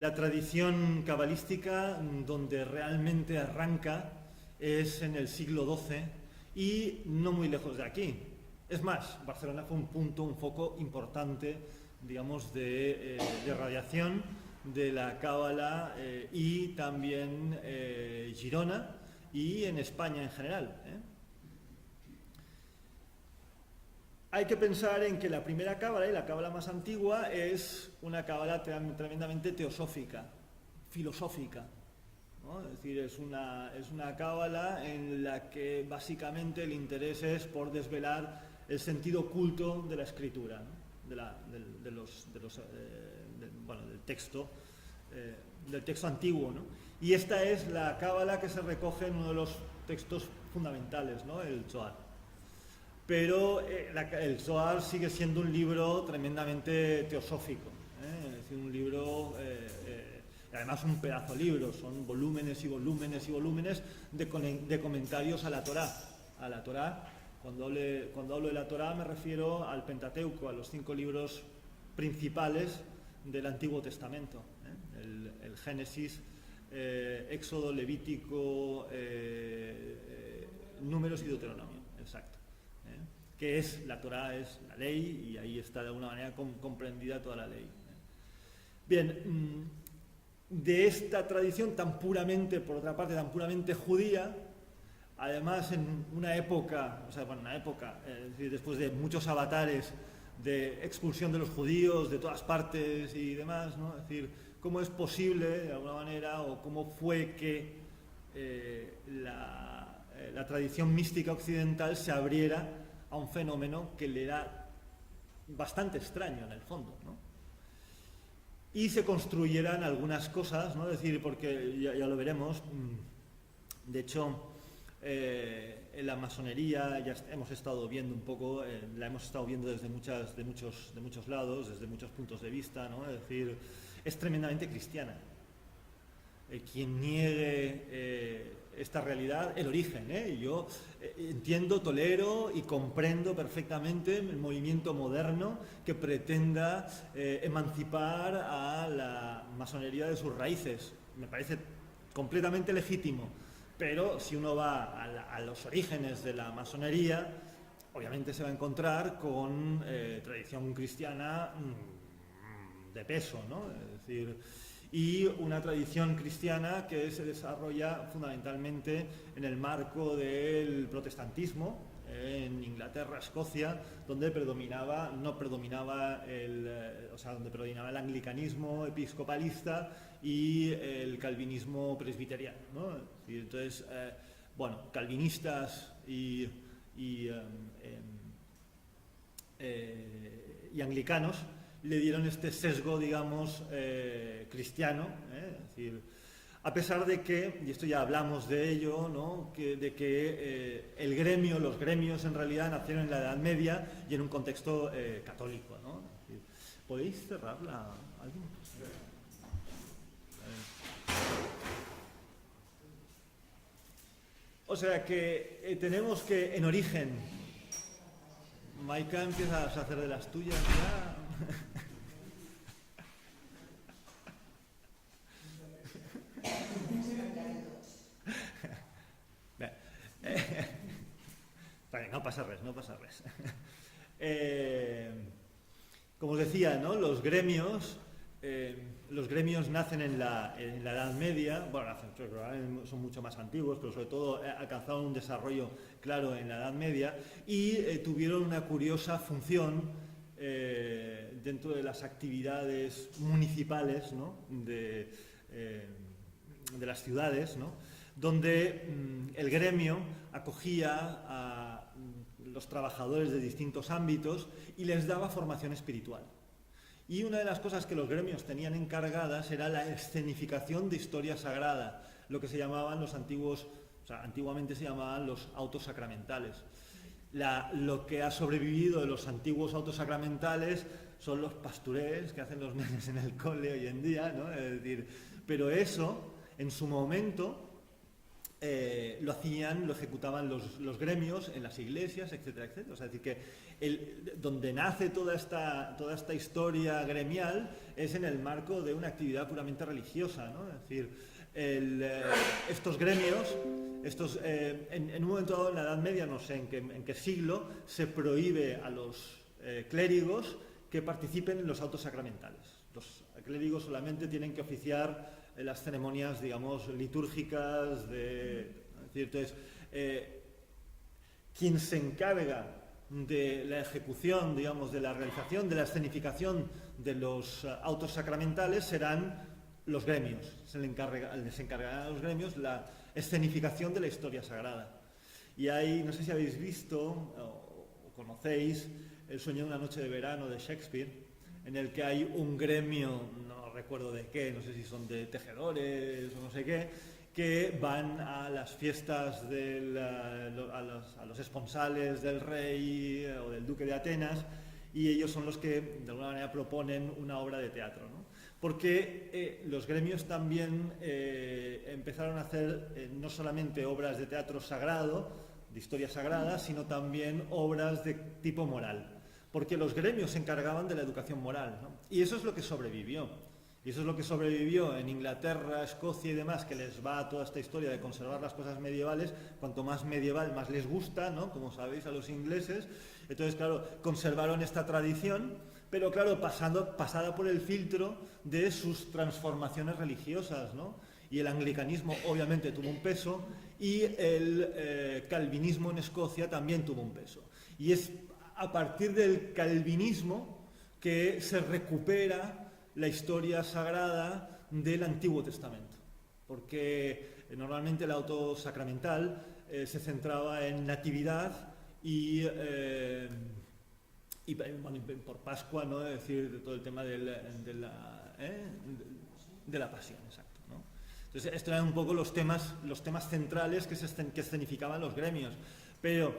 La tradición cabalística donde realmente arranca es en el siglo XII y no muy lejos de aquí. Es más, Barcelona fue un foco importante, digamos, de radiación de la cábala y también Girona y en España en general. Hay que pensar en que la primera cábala y la cábala más antigua es una cábala tremendamente teosófica, filosófica, ¿no? Es decir, es una cábala en la que básicamente el interés es por desvelar el sentido oculto de la escritura, ¿no? Del texto antiguo, ¿no? Y esta es la cábala que se recoge en uno de los textos fundamentales, ¿no? El Zohar. Pero el Zohar sigue siendo un libro tremendamente teosófico, es decir, un libro, además un pedazo de libro, son volúmenes y volúmenes y volúmenes de comentarios a la Torá. A la Torá, cuando hablo de la Torá me refiero al Pentateuco, a los 5 libros principales del Antiguo Testamento, el Génesis, Éxodo, Levítico, Números y Deuteronomio, exacto. Que es la Torá, es la ley, y ahí está de alguna manera comprendida toda la ley. Bien, de esta tradición tan puramente, por otra parte, tan puramente judía, además en una época, es decir, después de muchos avatares de expulsión de los judíos de todas partes y demás, ¿no? Es decir, cómo es posible, de alguna manera, o cómo fue que la tradición mística occidental se abriera a un fenómeno que le era bastante extraño en el fondo, ¿no? Y se construyeran algunas cosas, ¿no? Es decir, porque ya lo veremos, de hecho, en la masonería ya hemos estado viendo un poco, la hemos estado viendo desde muchos lados, desde muchos puntos de vista, ¿no? Es decir, es tremendamente cristiana. Quien niegue esta realidad, el origen, yo entiendo, tolero y comprendo perfectamente el movimiento moderno que pretenda emancipar a la masonería de sus raíces. Me parece completamente legítimo, pero si uno va a los orígenes de la masonería, obviamente se va a encontrar con tradición cristiana de peso, ¿no? Es decir, y una tradición cristiana que se desarrolla fundamentalmente en el marco del protestantismo, en Inglaterra, Escocia, donde donde predominaba el anglicanismo episcopalista y el calvinismo presbiteriano, ¿no? Y entonces, calvinistas y anglicanos le dieron este sesgo, digamos, cristiano, es decir, a pesar de que, y esto ya hablamos de ello, ¿no? Los gremios en realidad nacieron en la Edad Media y en un contexto católico, ¿no? Es decir, ¿podéis cerrarla alguien? O sea que tenemos que, en origen, Maika empieza a hacer de las tuyas ya. No pasa res. Como os decía, ¿no? Los gremios nacen en la Edad Media, son mucho más antiguos, pero sobre todo alcanzaron un desarrollo claro en la Edad Media y tuvieron una curiosa función dentro de las actividades municipales, ¿no? de las ciudades, ¿no? Donde el gremio acogía a los trabajadores de distintos ámbitos y les daba formación espiritual. Y una de las cosas que los gremios tenían encargadas era la escenificación de historia sagrada, lo que se llamaban antiguamente se llamaban los autos sacramentales. Lo que ha sobrevivido de los antiguos autos sacramentales son los pasturés que hacen los nenes en el cole hoy en día, ¿no? Es decir, pero eso, en su momento, lo hacían, lo ejecutaban los gremios en las iglesias, etcétera, etcétera. O sea, es decir, que donde nace toda esta historia gremial es en el marco de una actividad puramente religiosa, ¿no? Es decir, estos gremios, en un momento dado en la Edad Media, no sé en qué siglo, se prohíbe a los clérigos que participen en los autos sacramentales. Los clérigos solamente tienen que oficiar las ceremonias, digamos, litúrgicas entonces, quien se encarga de la ejecución, digamos, de la realización, de la escenificación de los autos sacramentales serán los gremios. Les encargarán a los gremios la escenificación de la historia sagrada. Y hay, no sé si habéis visto o conocéis El sueño de una noche de verano de Shakespeare, en el que hay un gremio, no recuerdo de qué, no sé si son de tejedores o no sé qué, que van a las fiestas, a los esponsales del rey o del duque de Atenas, y ellos son los que de alguna manera proponen una obra de teatro, ¿no? Porque los gremios también empezaron a hacer no solamente obras de teatro sagrado, de historia sagrada, sino también obras de tipo moral, porque los gremios se encargaban de la educación moral, ¿no? Y eso es lo que sobrevivió. Y eso es lo que sobrevivió en Inglaterra, Escocia y demás, que les va toda esta historia de conservar las cosas medievales. Cuanto más medieval, más les gusta, ¿no? Como sabéis, a los ingleses. Entonces, claro, conservaron esta tradición, pero claro, pasada por el filtro de sus transformaciones religiosas, ¿no? Y el anglicanismo obviamente tuvo un peso, y el calvinismo en Escocia también tuvo un peso. Y es a partir del calvinismo que se recupera la historia sagrada del Antiguo Testamento, porque normalmente el auto sacramental se centraba en natividad y bueno, por Pascua, ¿no? Es decir, todo el tema de la pasión, exacto, ¿no? Entonces, estos eran un poco los temas centrales que escenificaban los gremios, pero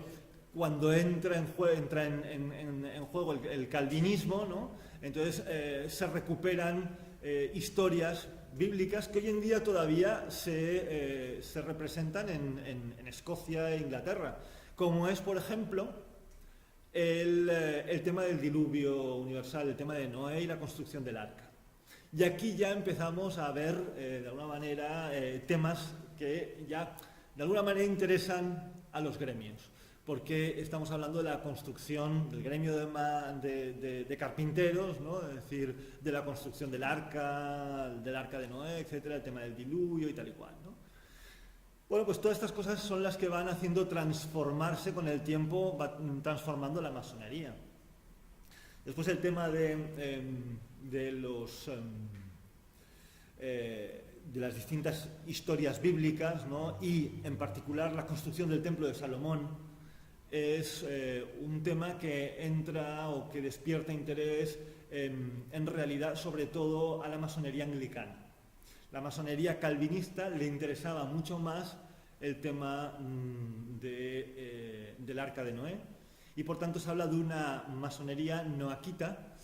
cuando entra en juego el calvinismo, ¿no? Entonces se recuperan historias bíblicas que hoy en día todavía se representan en Escocia e Inglaterra, como es, por ejemplo, el tema del diluvio universal, el tema de Noé y la construcción del arca. Y aquí ya empezamos a ver, de alguna manera, temas que ya de alguna manera interesan a los gremios, porque estamos hablando de la construcción del gremio de carpinteros, ¿no? Es decir, de la construcción del arca de Noé, etcétera, el tema del diluvio y tal y cual, ¿no? Bueno, pues todas estas cosas son las que van haciendo transformarse con el tiempo, va transformando la masonería. Después el tema de las distintas historias bíblicas, ¿no? Y en particular la construcción del templo de Salomón, es un tema que entra o que despierta interés en realidad sobre todo a la masonería anglicana. La masonería calvinista le interesaba mucho más el tema del arca de Noé, y por tanto se habla de una masonería noaquita,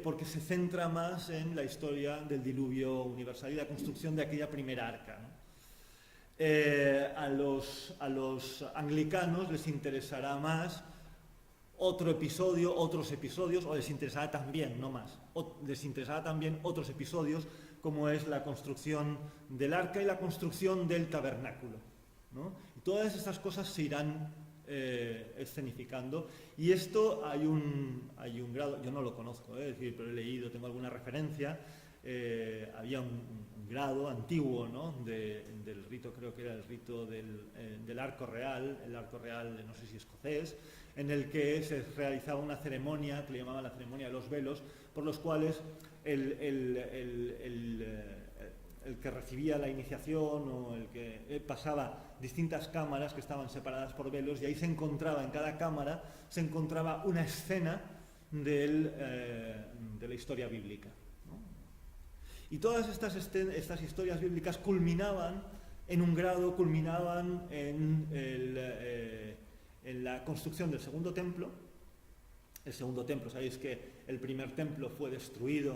porque se centra más en la historia del diluvio universal y la construcción de aquella primera arca, ¿no? A los anglicanos les interesará más otros episodios, o les interesará también, no más, les interesará también otros episodios, como es la construcción del arca y la construcción del tabernáculo, ¿no? Y todas estas cosas se irán escenificando, y esto hay un grado, yo no lo conozco, es decir, pero he leído, tengo alguna referencia. Había un grado antiguo, ¿no? del rito, creo que era el rito del arco real, el arco real, no sé si escocés, en el que se realizaba una ceremonia que le llamaban la ceremonia de los velos, por los cuales el que recibía la iniciación o el que pasaba distintas cámaras que estaban separadas por velos, y ahí en cada cámara se encontraba una escena de la historia bíblica. Y todas estas historias bíblicas culminaban en la construcción del segundo templo. El segundo templo, sabéis que el primer templo fue destruido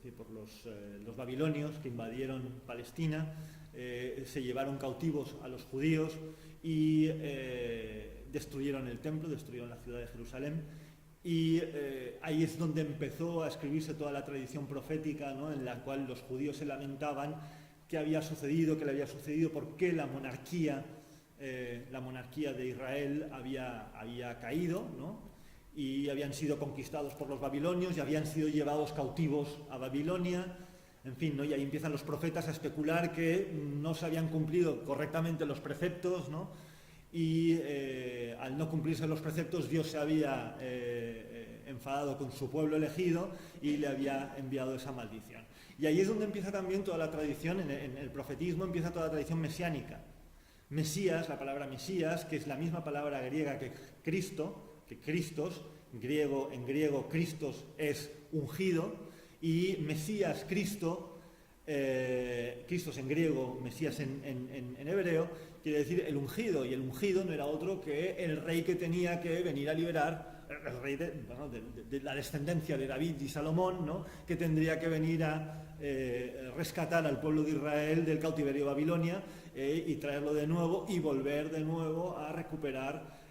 decir, por los babilonios que invadieron Palestina, se llevaron cautivos a los judíos y destruyeron el templo, destruyeron la ciudad de Jerusalén. Y ahí es donde empezó a escribirse toda la tradición profética, ¿no?, en la cual los judíos se lamentaban qué había sucedido, por qué la monarquía de Israel había caído, ¿no?, y habían sido conquistados por los babilonios y habían sido llevados cautivos a Babilonia. En fin, ¿no?, y ahí empiezan los profetas a especular que no se habían cumplido correctamente los preceptos, ¿no?, y al no cumplirse los preceptos Dios se había enfadado con su pueblo elegido y le había enviado esa maldición. Y ahí es donde empieza también toda la tradición, en el profetismo empieza toda la tradición mesiánica. Mesías, la palabra Mesías, que es la misma palabra griega que Cristo, que Christos, en griego Christos es ungido, y Mesías, Cristo, Christos en griego, Mesías en hebreo, quiere decir el ungido, y el ungido no era otro que el rey que tenía que venir a liberar, el rey de la descendencia de David y Salomón, ¿no?, que tendría que venir a rescatar al pueblo de Israel del cautiverio de Babilonia y traerlo de nuevo y volver de nuevo a recuperar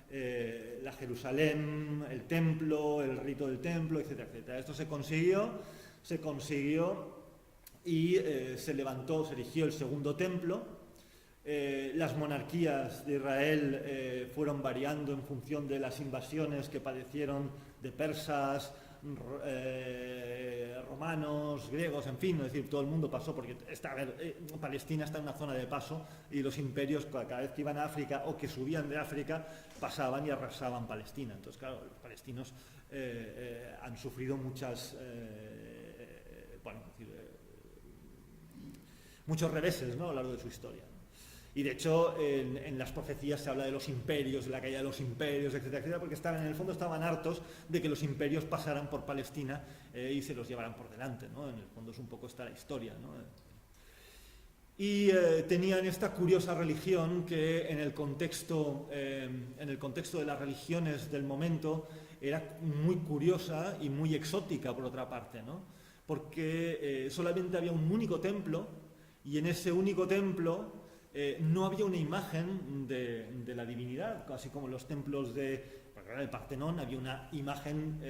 la Jerusalén, el templo, el rito del templo, etcétera, etcétera. Esto se consiguió y se erigió el segundo templo. Las monarquías de Israel fueron variando en función de las invasiones que padecieron de persas, romanos, griegos, en fin, es decir, todo el mundo pasó, porque Palestina está en una zona de paso y los imperios cada vez que iban a África o que subían de África pasaban y arrasaban Palestina. Entonces, claro, los palestinos han sufrido muchos reveses, ¿no?, a lo largo de su historia. Y de hecho en las profecías se habla de los imperios, de la caída de los imperios, etcétera, etcétera, porque en el fondo estaban hartos de que los imperios pasaran por Palestina y se los llevaran por delante, ¿no? En el fondo es un poco esta la historia, ¿no? Y tenían esta curiosa religión que en el contexto de las religiones del momento era muy curiosa y muy exótica por otra parte, ¿no? Porque solamente había un único templo y en ese único templo no había una imagen de la divinidad, así como en los templos del Partenón había una imagen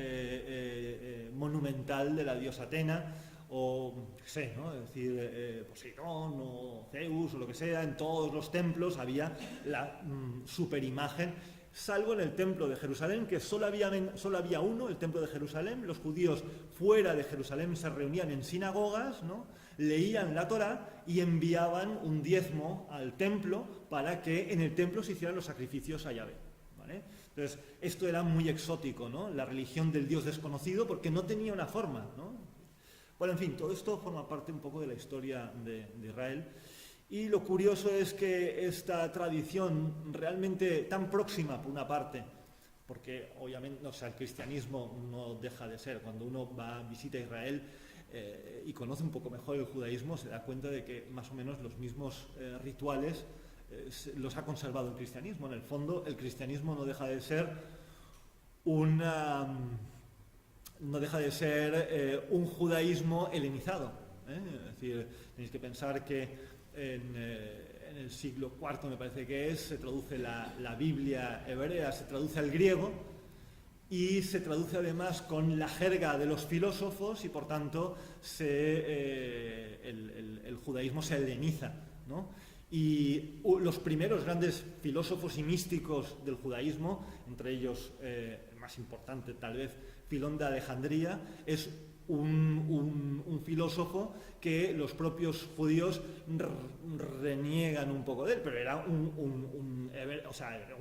monumental de la diosa Atena, o qué sé, ¿no?, es decir, Poseidón o Zeus o lo que sea. En todos los templos había la superimagen, salvo en el templo de Jerusalén, que solo había uno, el templo de Jerusalén. Los judíos fuera de Jerusalén se reunían en sinagogas, ¿no?, leían la Torá y enviaban un diezmo al templo para que en el templo se hicieran los sacrificios a Yahvé, ¿vale? Entonces, esto era muy exótico, ¿no?, la religión del Dios desconocido, porque no tenía una forma, ¿no? Bueno, en fin, todo esto forma parte un poco de la historia de Israel. Y lo curioso es que esta tradición realmente tan próxima, por una parte, porque obviamente, o sea, el cristianismo no deja de ser, cuando uno visita Israel y conoce un poco mejor el judaísmo, se da cuenta de que más o menos los mismos rituales los ha conservado el cristianismo. En el fondo, el cristianismo no deja de ser un judaísmo helenizado, Es decir, tenéis que pensar que en el siglo IV, me parece que se traduce la Biblia hebrea, se traduce al griego y se traduce además con la jerga de los filósofos y por tanto el judaísmo se heleniza, ¿no? Y los primeros grandes filósofos y místicos del judaísmo, entre ellos el más importante tal vez Filón de Alejandría, es un filósofo que los propios judíos reniegan un poco de él, pero era un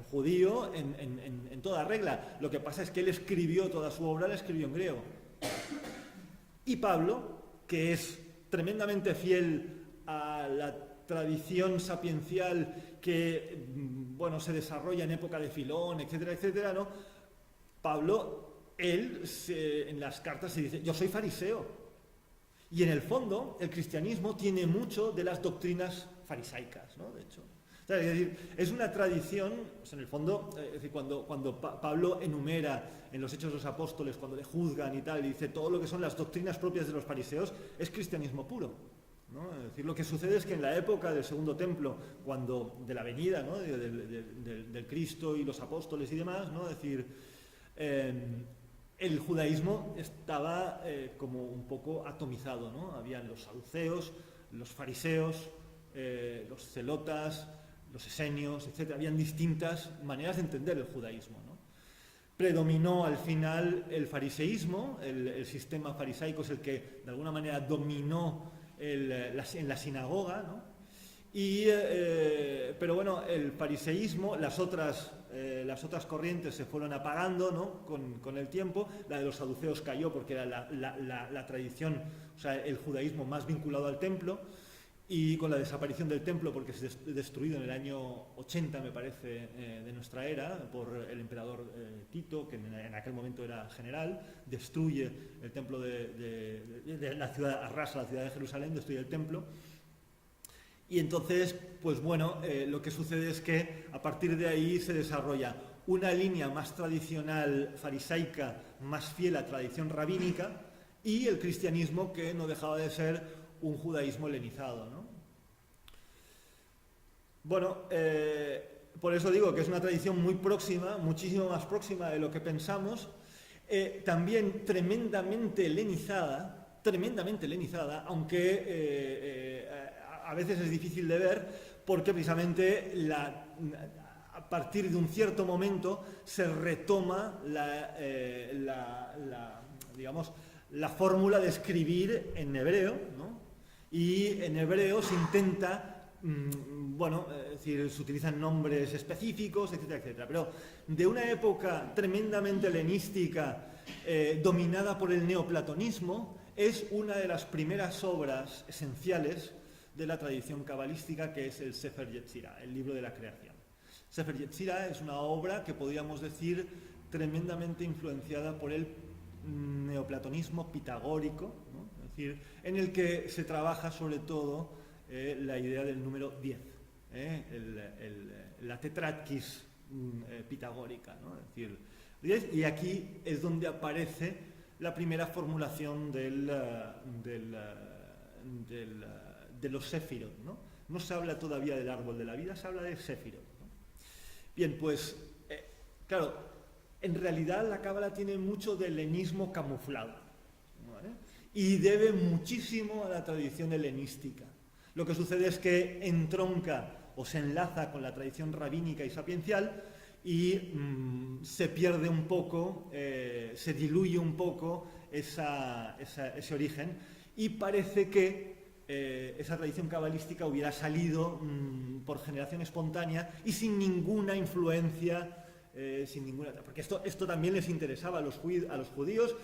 judío en toda regla. Lo que pasa es que él escribió toda su obra, la escribió en griego. Y Pablo, que es tremendamente fiel a la tradición sapiencial que se desarrolla en época de Filón, etcétera, etcétera, ¿no? Pablo, en las cartas se dice: yo soy fariseo. Y en el fondo, el cristianismo tiene mucho de las doctrinas farisaicas, ¿no? De hecho, O sea, es decir, es una tradición, o sea, en el fondo, es decir, cuando Pablo enumera en los Hechos de los Apóstoles, cuando le juzgan y tal, y dice todo lo que son las doctrinas propias de los fariseos, es cristianismo puro, ¿no? Es decir, lo que sucede es que en la época del Segundo Templo, de la venida, ¿no?, del Cristo y los apóstoles y demás, ¿no?, es decir, el judaísmo estaba como un poco atomizado, ¿no? Habían los saduceos, los fariseos, los celotas, los esenios, etc. Habían distintas maneras de entender el judaísmo, ¿no? Predominó al final el fariseísmo, el sistema farisaico es el que de alguna manera dominó en la sinagoga, ¿no? Pero bueno, el fariseísmo, las otras corrientes se fueron apagando, ¿no?, con el tiempo. La de los saduceos cayó porque era la tradición, o sea, el judaísmo más vinculado al templo. Y con la desaparición del templo, porque es destruido en el año 80, me parece, de nuestra era, por el emperador Tito, que en aquel momento era general, destruye el templo de la ciudad, arrasa la ciudad de Jerusalén, destruye el templo. Y entonces, pues bueno, lo que sucede es que a partir de ahí se desarrolla una línea más tradicional farisaica, más fiel a tradición rabínica, y el cristianismo, que no dejaba de ser un judaísmo helenizado, ¿no? Bueno, por eso digo que es una tradición muy próxima, muchísimo más próxima de lo que pensamos, también tremendamente helenizada, aunque a veces es difícil de ver, porque precisamente a partir de un cierto momento se retoma digamos, la fórmula de escribir en hebreo, ¿no? Y en hebreo se intenta, bueno, es decir, se utilizan nombres específicos, etcétera, etcétera. Pero de una época tremendamente helenística, dominada por el neoplatonismo, es una de las primeras obras esenciales de la tradición cabalística, que es el Sefer Yetzirah, el libro de la creación. Sefer Yetzirah es una obra que podríamos decir tremendamente influenciada por el neoplatonismo pitagórico, ¿no? Es decir, en el que se trabaja sobre todo la idea del número 10, la tetratkis pitagórica, ¿no? Es decir, 10, y aquí es donde aparece la primera formulación de los sefirot, ¿no? No se habla todavía del árbol de la vida, se habla de sefirot, ¿no? Bien, pues, claro, en realidad la cábala tiene mucho de helenismo camuflado, ¿vale? Y debe muchísimo a la tradición helenística. Lo que sucede es que entronca o se enlaza con la tradición rabínica y sapiencial y se pierde un poco, se diluye un poco ese origen, y parece que esa tradición cabalística hubiera salido por generación espontánea y sin ninguna influencia, porque esto también les interesaba a los judíos.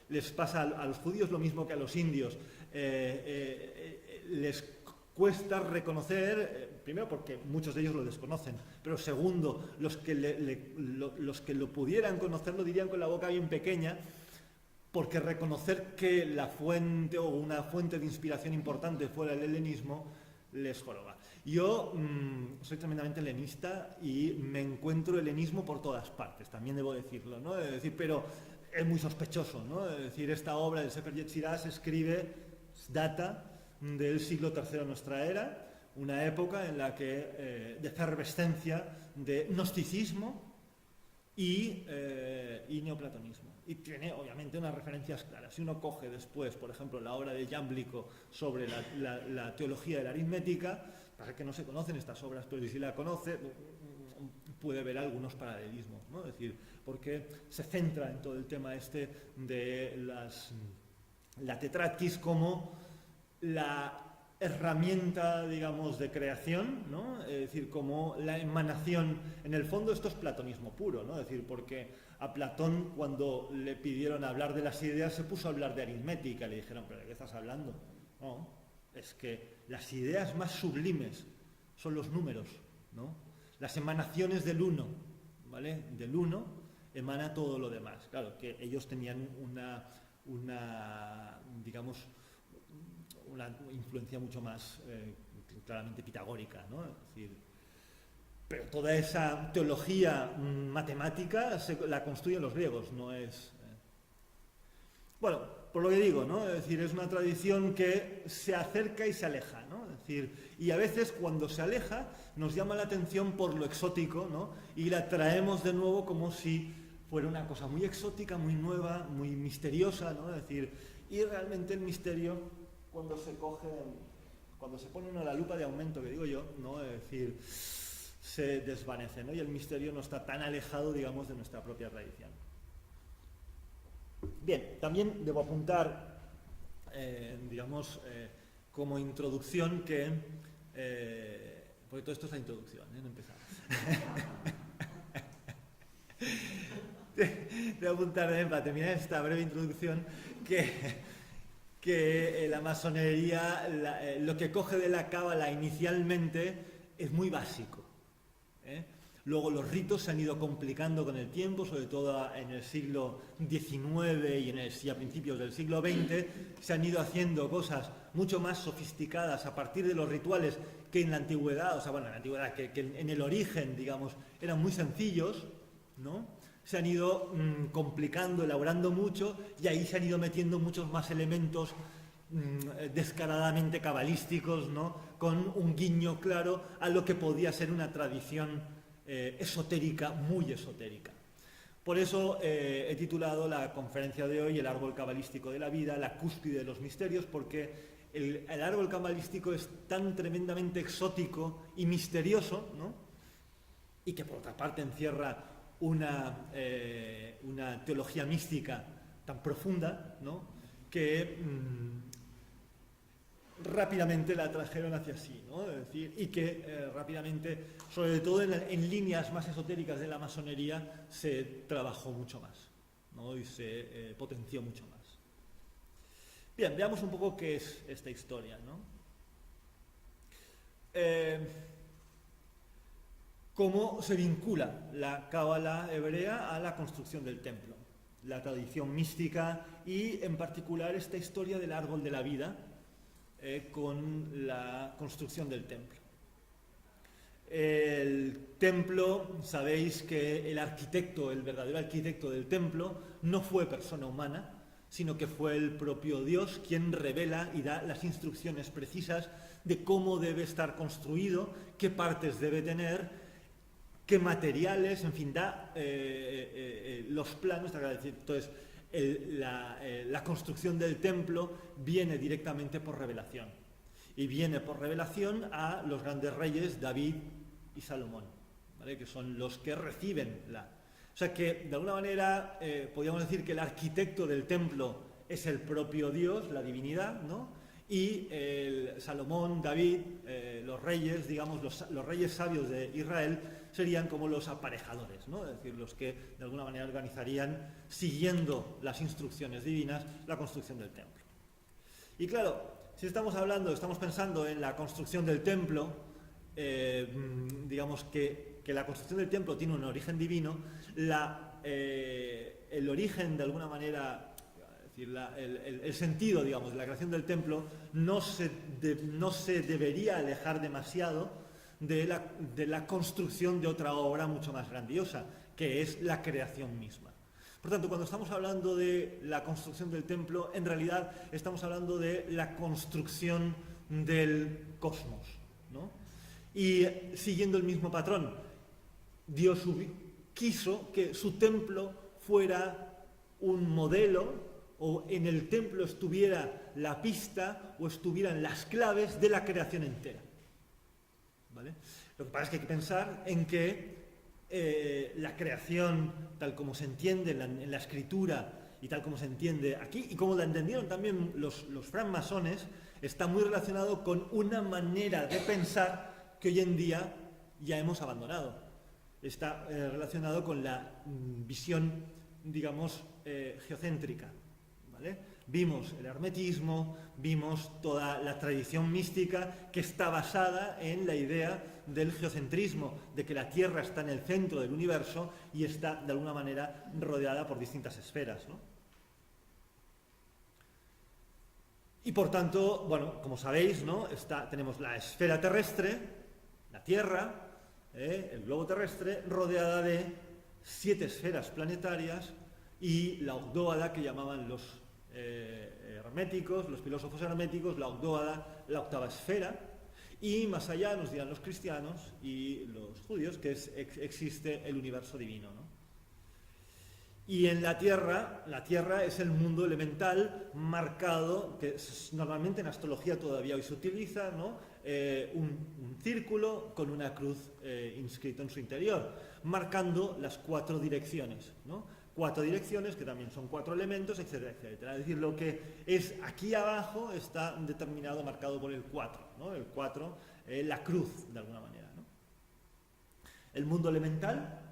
Les pasa a los judíos lo mismo que a los indios. Les cuesta reconocer, primero porque muchos de ellos lo desconocen, pero segundo, los que lo pudieran conocer lo dirían con la boca bien pequeña, porque reconocer que la fuente o una fuente de inspiración importante fuera el helenismo les joroba. Yo soy tremendamente helenista y me encuentro helenismo por todas partes, también debo decirlo, ¿no? Es decir, pero es muy sospechoso, ¿no? Es decir, esta obra del Sefer Yetzirah se data del siglo III de nuestra era, una época en la que de efervescencia de gnosticismo y neoplatonismo. Y tiene obviamente unas referencias claras. Si uno coge después, por ejemplo, la obra de Jámblico sobre la teología de la aritmética, para que no se conocen estas obras, pero si la conoce, puede ver algunos paralelismos, ¿no? Es decir, porque se centra en todo el tema de la tetratkis como la herramienta, digamos, de creación, ¿no? Es decir, como la emanación. En el fondo esto es platonismo puro, ¿no? Es decir, porque a Platón, cuando le pidieron hablar de las ideas, se puso a hablar de aritmética. Le dijeron, ¿pero de qué estás hablando? No, es que las ideas más sublimes son los números, ¿no? Las emanaciones del uno, ¿vale? Del uno emana todo lo demás. Claro, que ellos tenían digamos, una influencia mucho más claramente pitagórica, ¿no? Es decir, pero toda esa teología matemática la construyen los griegos, no es... Bueno, por lo que digo, ¿no? Es decir, es una tradición que se acerca y se aleja, ¿no? Es decir, y a veces cuando se aleja nos llama la atención por lo exótico, ¿no? Y la traemos de nuevo como si fuera una cosa muy exótica, muy nueva, muy misteriosa, ¿no? Es decir, y realmente el misterio, cuando se coge, cuando se pone uno la lupa de aumento, que digo yo, ¿no? Es decir, se desvanece, ¿no? Y el misterio no está tan alejado, digamos, de nuestra propia tradición. Bien, también debo apuntar, digamos, como introducción que, porque todo esto es la introducción, no empezamos. Debo apuntar para terminar esta breve introducción que la masonería, lo que coge de la cábala inicialmente es muy básico. Luego los ritos se han ido complicando con el tiempo, sobre todo en el siglo XIX y a principios del siglo XX, se han ido haciendo cosas mucho más sofisticadas a partir de los rituales que en la antigüedad, o sea, bueno, en la antigüedad, que en el origen, digamos, eran muy sencillos, ¿no? Se han ido complicando, elaborando mucho, y ahí se han ido metiendo muchos más elementos descaradamente cabalísticos, ¿no? Con un guiño claro a lo que podía ser una tradición esotérica, muy esotérica. Por eso he titulado la conferencia de hoy El árbol cabalístico de la vida, la cúspide de los misterios, porque el árbol cabalístico es tan tremendamente exótico y misterioso, ¿no? Y que por otra parte encierra una teología mística tan profunda, ¿no? Que rápidamente la trajeron hacia sí, ¿no? Es decir, y que rápidamente, sobre todo en líneas más esotéricas de la masonería, se trabajó mucho más, ¿no? Y se potenció mucho más. Bien, veamos un poco qué es esta historia, ¿no? Cómo se vincula la cábala hebrea a la construcción del templo, la tradición mística y, en particular, esta historia del árbol de la vida, con la construcción del templo. El templo, sabéis que el arquitecto, el verdadero arquitecto del templo, no fue persona humana, sino que fue el propio Dios quien revela y da las instrucciones precisas de cómo debe estar construido, qué partes debe tener, qué materiales, en fin, da los planos. Entonces, la construcción del templo viene directamente por revelación, y viene por revelación a los grandes reyes David y Salomón, ¿vale? Que son los que reciben o sea que de alguna manera podríamos decir que el arquitecto del templo es el propio Dios, la divinidad, ¿no? Y Salomón, David, los reyes, digamos, los reyes sabios de Israel serían como los aparejadores, ¿no? Es decir, los que de alguna manera organizarían, siguiendo las instrucciones divinas, la construcción del templo. Y claro, si estamos pensando en la construcción del templo, digamos que la construcción del templo tiene un origen divino, el origen de alguna manera, es decir, el sentido, digamos, de la creación del templo no se debería alejar demasiado de la construcción de otra obra mucho más grandiosa, que es la creación misma. Por tanto, cuando estamos hablando de la construcción del templo, en realidad estamos hablando de la construcción del cosmos, ¿no? Y siguiendo el mismo patrón, Dios quiso que su templo fuera un modelo, o en el templo estuviera la pista o estuvieran las claves de la creación entera, ¿vale? Lo que pasa es que hay que pensar en que la creación, tal como se entiende en la escritura y tal como se entiende aquí, y como la entendieron también los francmasones, está muy relacionado con una manera de pensar que hoy en día ya hemos abandonado. Está relacionado con la visión, digamos, geocéntrica, ¿vale? Vimos el hermetismo, vimos toda la tradición mística que está basada en la idea del geocentrismo, de que la Tierra está en el centro del universo y está, de alguna manera, rodeada por distintas esferas, ¿no? Y por tanto, bueno, como sabéis, ¿no? Tenemos la esfera terrestre, la Tierra, el globo terrestre, rodeada de 7 esferas planetarias y la ogdóada que llamaban los herméticos, los filósofos herméticos, la ogdóada, la octava esfera, y más allá nos dirán los cristianos y los judíos que existe el universo divino, ¿no? Y en la Tierra es el mundo elemental marcado, que normalmente en astrología todavía hoy se utiliza, ¿no? Un círculo con una cruz inscrito en su interior, marcando las 4 direcciones, ¿no? 4 direcciones que también son 4 elementos, etcétera, etcétera. Es decir, lo que es aquí abajo está determinado, marcado por el 4, ¿no? El 4, la cruz, de alguna manera, ¿no? El mundo elemental,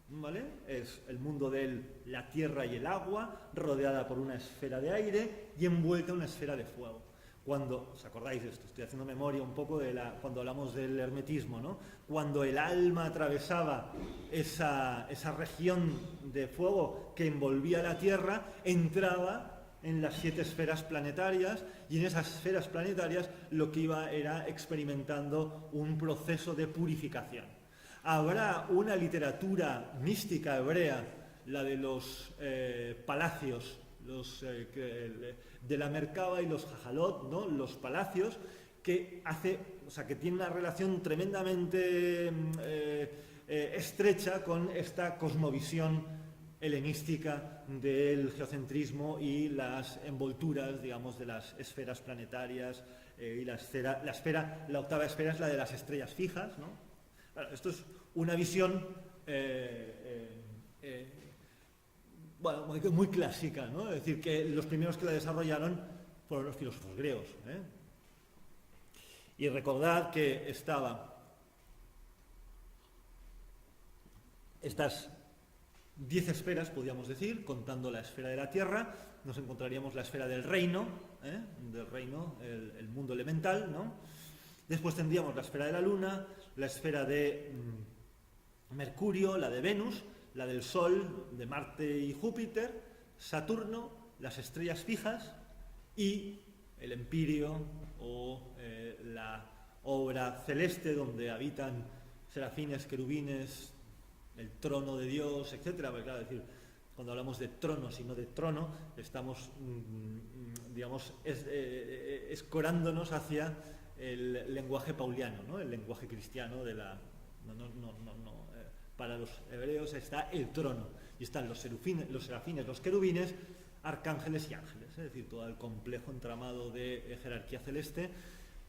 ¿vale? Es el mundo de la tierra y el agua, rodeada por una esfera de aire y envuelta en una esfera de fuego. Cuando, ¿os acordáis de esto? Estoy haciendo memoria un poco de cuando hablamos del hermetismo, ¿no? Cuando el alma atravesaba esa región de fuego que envolvía la tierra, entraba en las 7 esferas planetarias, y en esas esferas planetarias lo que iba era experimentando un proceso de purificación. Habrá una literatura mística hebrea, la de los palacios, de la Merkaba y los Jajalot, ¿no? Los palacios, que que tiene una relación tremendamente estrecha con esta cosmovisión helenística del geocentrismo y las envolturas, digamos, de las esferas planetarias, y la octava esfera es la de las estrellas fijas, ¿no? Claro, esto es una visión bueno, muy clásica, ¿no? Es decir, que los primeros que la desarrollaron fueron los filósofos griegos, ¿eh? Y recordad que estas 10 esferas, podríamos decir, contando la esfera de la Tierra, nos encontraríamos la esfera del reino, el mundo elemental, ¿no? Después tendríamos la esfera de la Luna, la esfera de Mercurio, la de Venus, la del Sol, de Marte y Júpiter, Saturno, las estrellas fijas y el Empirio o la obra celeste donde habitan serafines, querubines, el trono de Dios, etc. Porque, claro, es decir, cuando hablamos de tronos y no de trono, estamos, digamos, escorándonos hacia el lenguaje pauliano, ¿no? El lenguaje cristiano de la... para los hebreos está el trono y están los serafines, los querubines, arcángeles y ángeles, es decir, todo el complejo entramado de jerarquía celeste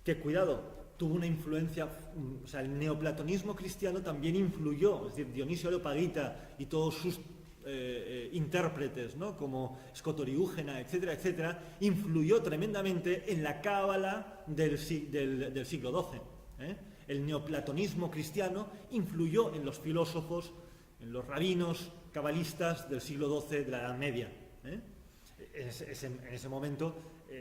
que, cuidado, tuvo una influencia, o sea, el neoplatonismo cristiano también influyó, es decir, Dionisio Areopagita y todos sus intérpretes, ¿no? Como Escotoriúgena, etcétera, etcétera, influyó tremendamente en la cábala del siglo XII, ¿eh? El neoplatonismo cristiano influyó en los filósofos, en los rabinos cabalistas del siglo XII, de la Edad Media, ¿eh? En ese momento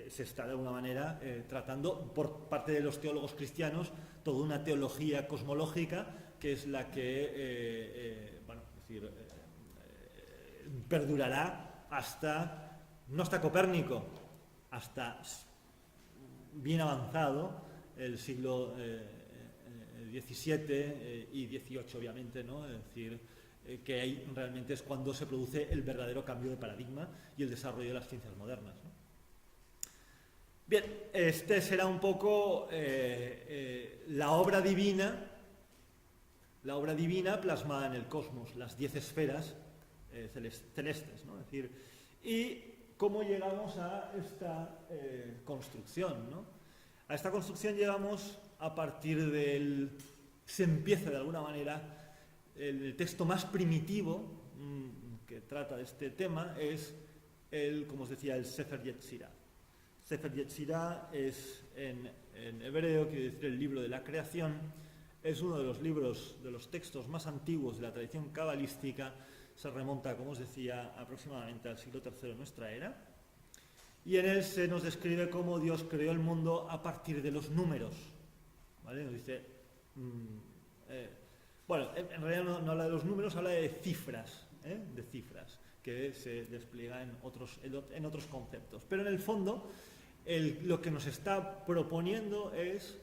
se está de alguna manera tratando por parte de los teólogos cristianos toda una teología cosmológica que es la que perdurará hasta, no hasta Copérnico, hasta bien avanzado el siglo XVII y XVIII, obviamente, ¿no? Es decir, que ahí realmente es cuando se produce el verdadero cambio de paradigma y el desarrollo de las ciencias modernas, ¿no? Bien, este será un poco la obra divina plasmada en el cosmos, las 10 esferas celestes, ¿no? Es decir, y cómo llegamos a esta construcción, ¿no? A esta construcción llegamos a partir se empieza de alguna manera, el texto más primitivo que trata de este tema es como os decía, el Sefer Yetzirah. Sefer Yetzirah es en hebreo, quiere decir el libro de la creación, es uno de los libros, de los textos más antiguos de la tradición cabalística, se remonta, como os decía, aproximadamente al siglo III de nuestra era, y en él se nos describe cómo Dios creó el mundo a partir de los números, ¿vale? Nos dice, bueno, en realidad no habla de los números, habla de cifras, que se despliega en otros conceptos, pero en el fondo lo que nos está proponiendo es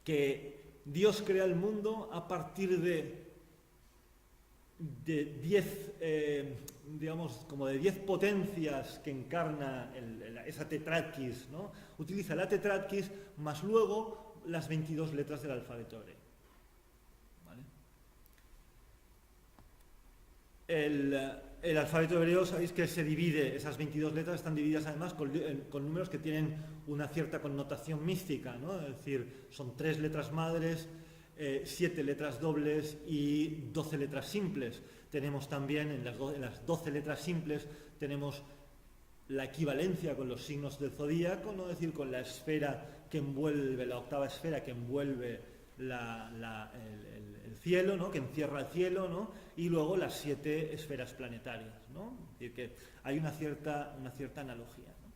que Dios crea el mundo a partir de 10, digamos, como de 10 potencias que encarna esa tetraquis, ¿no? Utiliza la tetraquis más luego las 22 letras del alfabeto hebreo. ¿Vale? El alfabeto hebreo, sabéis que se divide, esas 22 letras están divididas además con números que tienen una cierta connotación mística, ¿no? Es decir, son 3 letras madres, 7 letras dobles y 12 letras simples. Tenemos también en las 12 letras simples tenemos la equivalencia con los signos del zodíaco, ¿no? Es decir, con la esfera que envuelve, la octava esfera que envuelve el cielo, ¿no? Que encierra el cielo, ¿no? Y luego las 7 esferas planetarias, ¿no? Es decir, que hay una cierta analogía, ¿no?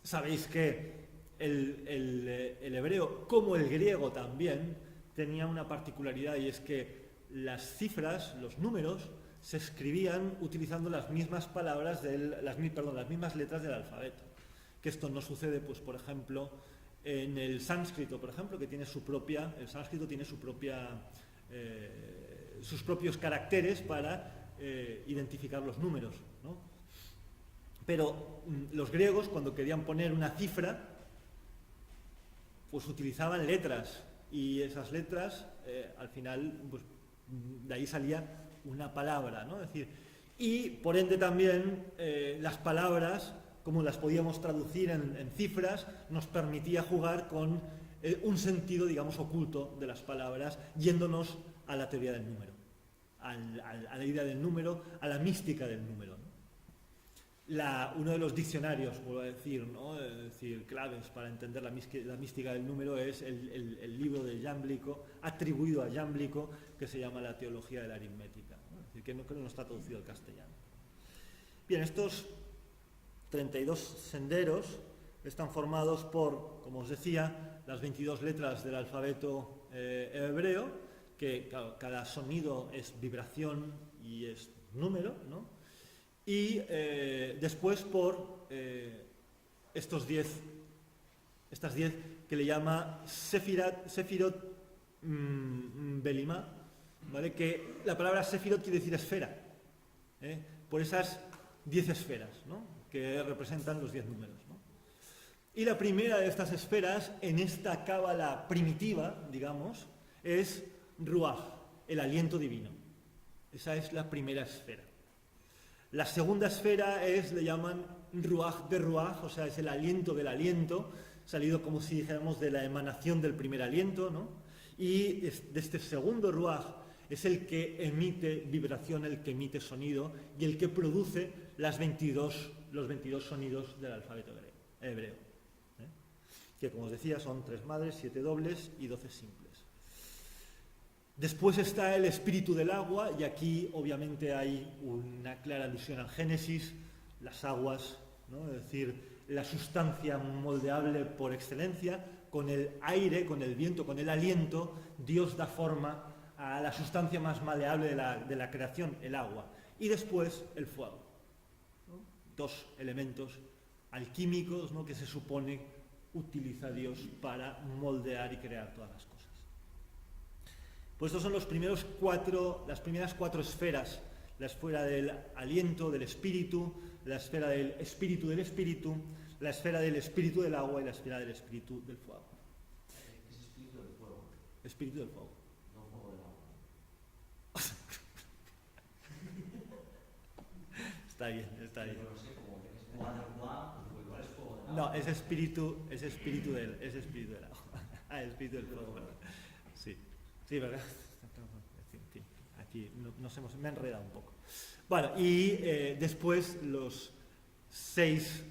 Sabéis que el hebreo, como el griego también, tenía una particularidad, y es que las cifras, los números, se escribían utilizando las mismas palabras, las mismas letras del alfabeto. Que esto no sucede, pues, por ejemplo, en el sánscrito, por ejemplo, que tiene el sánscrito tiene sus propios caracteres para identificar los números, ¿no? Pero los griegos, cuando querían poner una cifra, pues utilizaban letras, y esas letras, al final, pues, de ahí salía una palabra, ¿no? Es decir, y por ende también las palabras, como las podíamos traducir en cifras, nos permitía jugar con un sentido, digamos, oculto de las palabras, yéndonos a la teoría del número, a la idea del número, a la mística del número, ¿no? Uno de los diccionarios, vuelvo a decir, ¿no? Es decir, claves para entender la mística del número es el libro de Jámblico, atribuido a Jámblico, que se llama La teología de la aritmética, ¿no? Es decir, que no está traducido al castellano. Bien, estos 32 senderos están formados por, como os decía, las 22 letras del alfabeto hebreo, que cada sonido es vibración y es número, ¿no? Y después por estas 10 que le llama Sefirot Belimá, ¿vale? Que la palabra Sefirot quiere decir esfera, por esas 10 esferas, ¿no? Que representan los 10 números, ¿no? Y la primera de estas esferas, en esta cábala primitiva, digamos, es Ruach, el aliento divino. Esa es la primera esfera. La segunda esfera le llaman Ruach de Ruach, o sea, es el aliento del aliento, salido, como si dijéramos, de la emanación del primer aliento, ¿no? Y de este segundo Ruach es el que emite vibración, el que emite sonido y el que produce los 22 sonidos del alfabeto hebreo, que, como os decía, son 3 madres, 7 dobles y 12 simples. Después está el espíritu del agua, y aquí obviamente hay una clara alusión al Génesis, las aguas, ¿no? Es decir, la sustancia moldeable por excelencia. Con el aire, con el viento, con el aliento, Dios da forma a la sustancia más maleable de la creación, el agua. Y después el fuego, ¿no? 2 elementos alquímicos, ¿no? Que se supone utiliza Dios para moldear y crear todas las cosas. Pues estos son las primeras 4 esferas: la esfera del aliento, del espíritu, la esfera del espíritu, la esfera del espíritu del agua y la esfera del espíritu del fuego. ¿Qué es espíritu del fuego? Espíritu del fuego. No fuego del agua. Está bien. Yo no sé, como que es ¿cuál es fuego del agua? No, es espíritu del agua. Ah, el espíritu del fuego, ¿verdad? Sí, ¿verdad? En fin, aquí me he enredado un poco. Bueno, y después los 6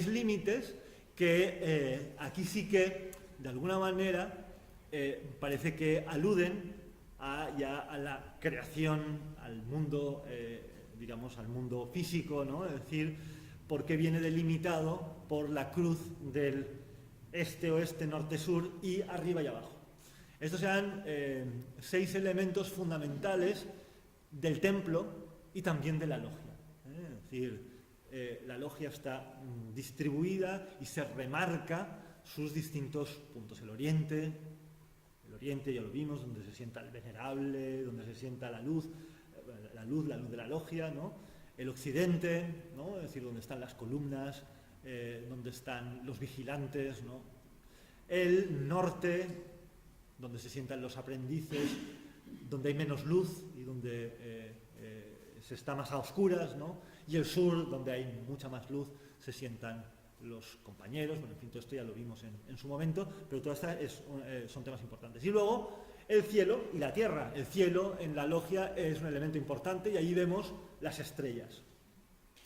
límites que aquí sí que, de alguna manera, parece que aluden ya a la creación, al mundo, digamos, al mundo físico, ¿no? Es decir, porque viene delimitado por la cruz del este, oeste, norte, sur y arriba y abajo. Estos eran 6 elementos fundamentales del templo y también de la logia. Es decir, la logia está distribuida y se remarca sus distintos puntos. El oriente ya lo vimos, donde se sienta el venerable, donde se sienta la luz de la logia, ¿no? El occidente, ¿no? Es decir, donde están las columnas, donde están los vigilantes, ¿no? El norte, donde se sientan los aprendices, donde hay menos luz y donde se está más a oscuras, ¿no? Y el sur, donde hay mucha más luz, se sientan los compañeros. Bueno, en fin, todo esto ya lo vimos en su momento, pero todas estas son temas importantes. Y luego el cielo y la tierra. El cielo en la logia es un elemento importante y allí vemos las estrellas.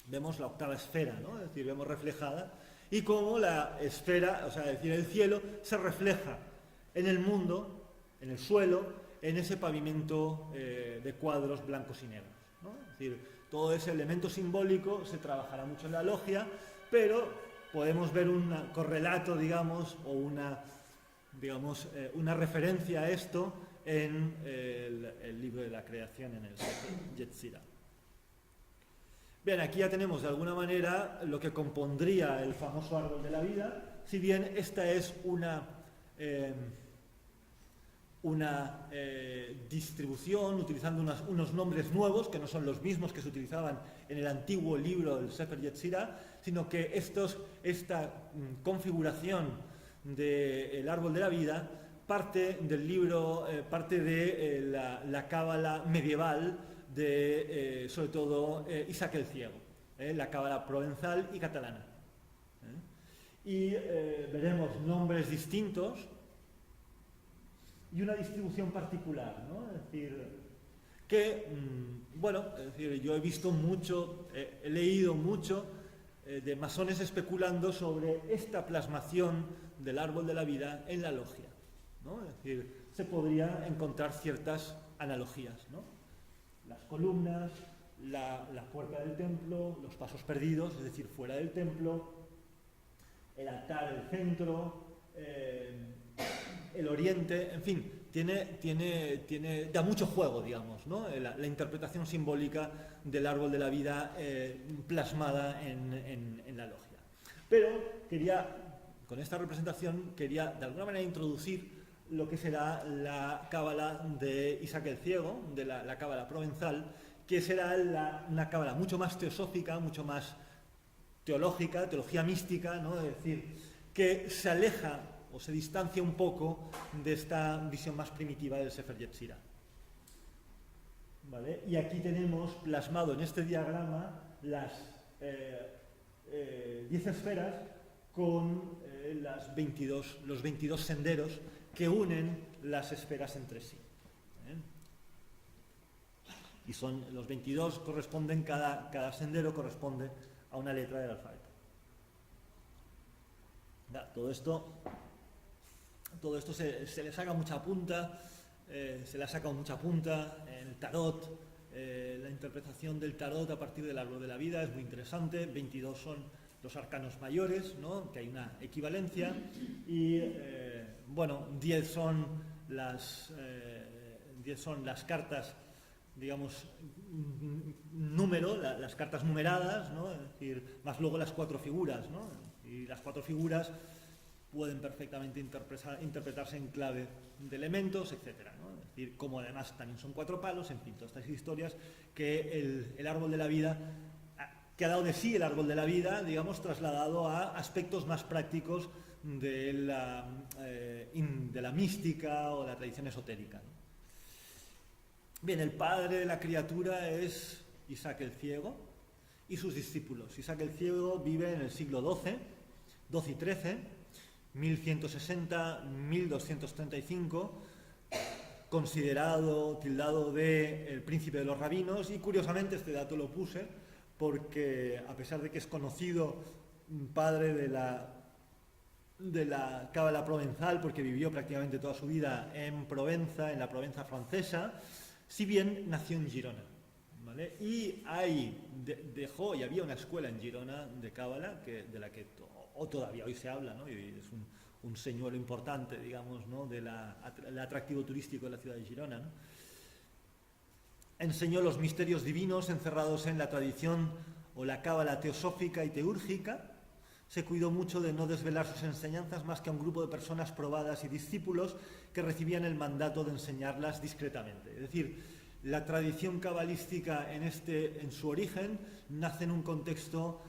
Vemos la octava esfera, ¿no? Es decir, vemos reflejada y cómo la esfera, o sea, es decir, el cielo se refleja en el mundo, en el suelo, en ese pavimento de cuadros blancos y negros, ¿no? Es decir, todo ese elemento simbólico se trabajará mucho en la logia, pero podemos ver un correlato, digamos, o una referencia a esto en el libro de la creación, en el Yetzirah. Bien, aquí ya tenemos de alguna manera lo que compondría el famoso árbol de la vida, si bien esta es una distribución utilizando unos nombres nuevos que no son los mismos que se utilizaban en el antiguo libro del Sefer Yetzirah, sino que esta configuración del árbol de la vida parte del libro, parte de la cábala medieval de, sobre todo, Isaac el Ciego, la cábala provenzal y catalana. Y veremos nombres distintos y una distribución particular, ¿no? Es decir, que, bueno, es decir, yo he visto mucho, he leído mucho de masones especulando sobre esta plasmación del árbol de la vida en la logia, ¿no? Es decir, se podría encontrar ciertas analogías, ¿no? Las columnas, la puerta del templo, los pasos perdidos, es decir, fuera del templo, el altar del centro, el oriente, en fin, da mucho juego, digamos, ¿no? La interpretación simbólica del árbol de la vida plasmada en la logia. Pero con esta representación quería de alguna manera introducir lo que será la cábala de Isaac el Ciego, de la cábala provenzal, que será una cábala mucho más teosófica, mucho más teológica, teología mística, ¿no? Es decir, que se aleja o se distancia un poco de esta visión más primitiva del Sefer Yetzirah. ¿Vale? Y aquí tenemos plasmado en este diagrama las 10 esferas con los 22 senderos que unen las esferas entre sí. Y son los 22 corresponden, cada sendero corresponde a una letra del alfabeto. Todo esto se le saca mucha punta, se le ha sacado mucha punta en el tarot. La interpretación del tarot a partir del árbol de la vida es muy interesante. 22 son los arcanos mayores, ¿no? Que hay una equivalencia, y bueno, 10 son las cartas, digamos, número, las cartas numeradas, ¿no? Es decir, más luego las 4 figuras, ¿no? Y las 4 figuras pueden perfectamente interpretarse en clave de elementos, etcétera, ¿no? Es decir, como además también son 4 palos, en fin, todas estas historias que el árbol de la vida, que ha dado de sí el árbol de la vida, digamos, trasladado a aspectos más prácticos de la mística o de la tradición esotérica, ¿no? Bien, el padre de la criatura es Isaac el Ciego y sus discípulos. Isaac el Ciego vive en el siglo XII y XIII, 1160-1235, tildado de el príncipe de los rabinos, y curiosamente este dato lo puse porque, a pesar de que es conocido padre de la cábala provenzal, porque vivió prácticamente toda su vida en Provenza, en la Provenza francesa, si bien nació en Girona, ¿vale? Y dejó, y había una escuela en Girona de cábala, de la que todavía hoy se habla, ¿no? Y es un señuelo importante, digamos, ¿no? Del atractivo turístico de la ciudad de Girona, ¿no? Enseñó los misterios divinos encerrados en la tradición o la cábala teosófica y teúrgica, se cuidó mucho de no desvelar sus enseñanzas más que a un grupo de personas probadas y discípulos que recibían el mandato de enseñarlas discretamente. Es decir, la tradición cabalística en su origen nace en un contexto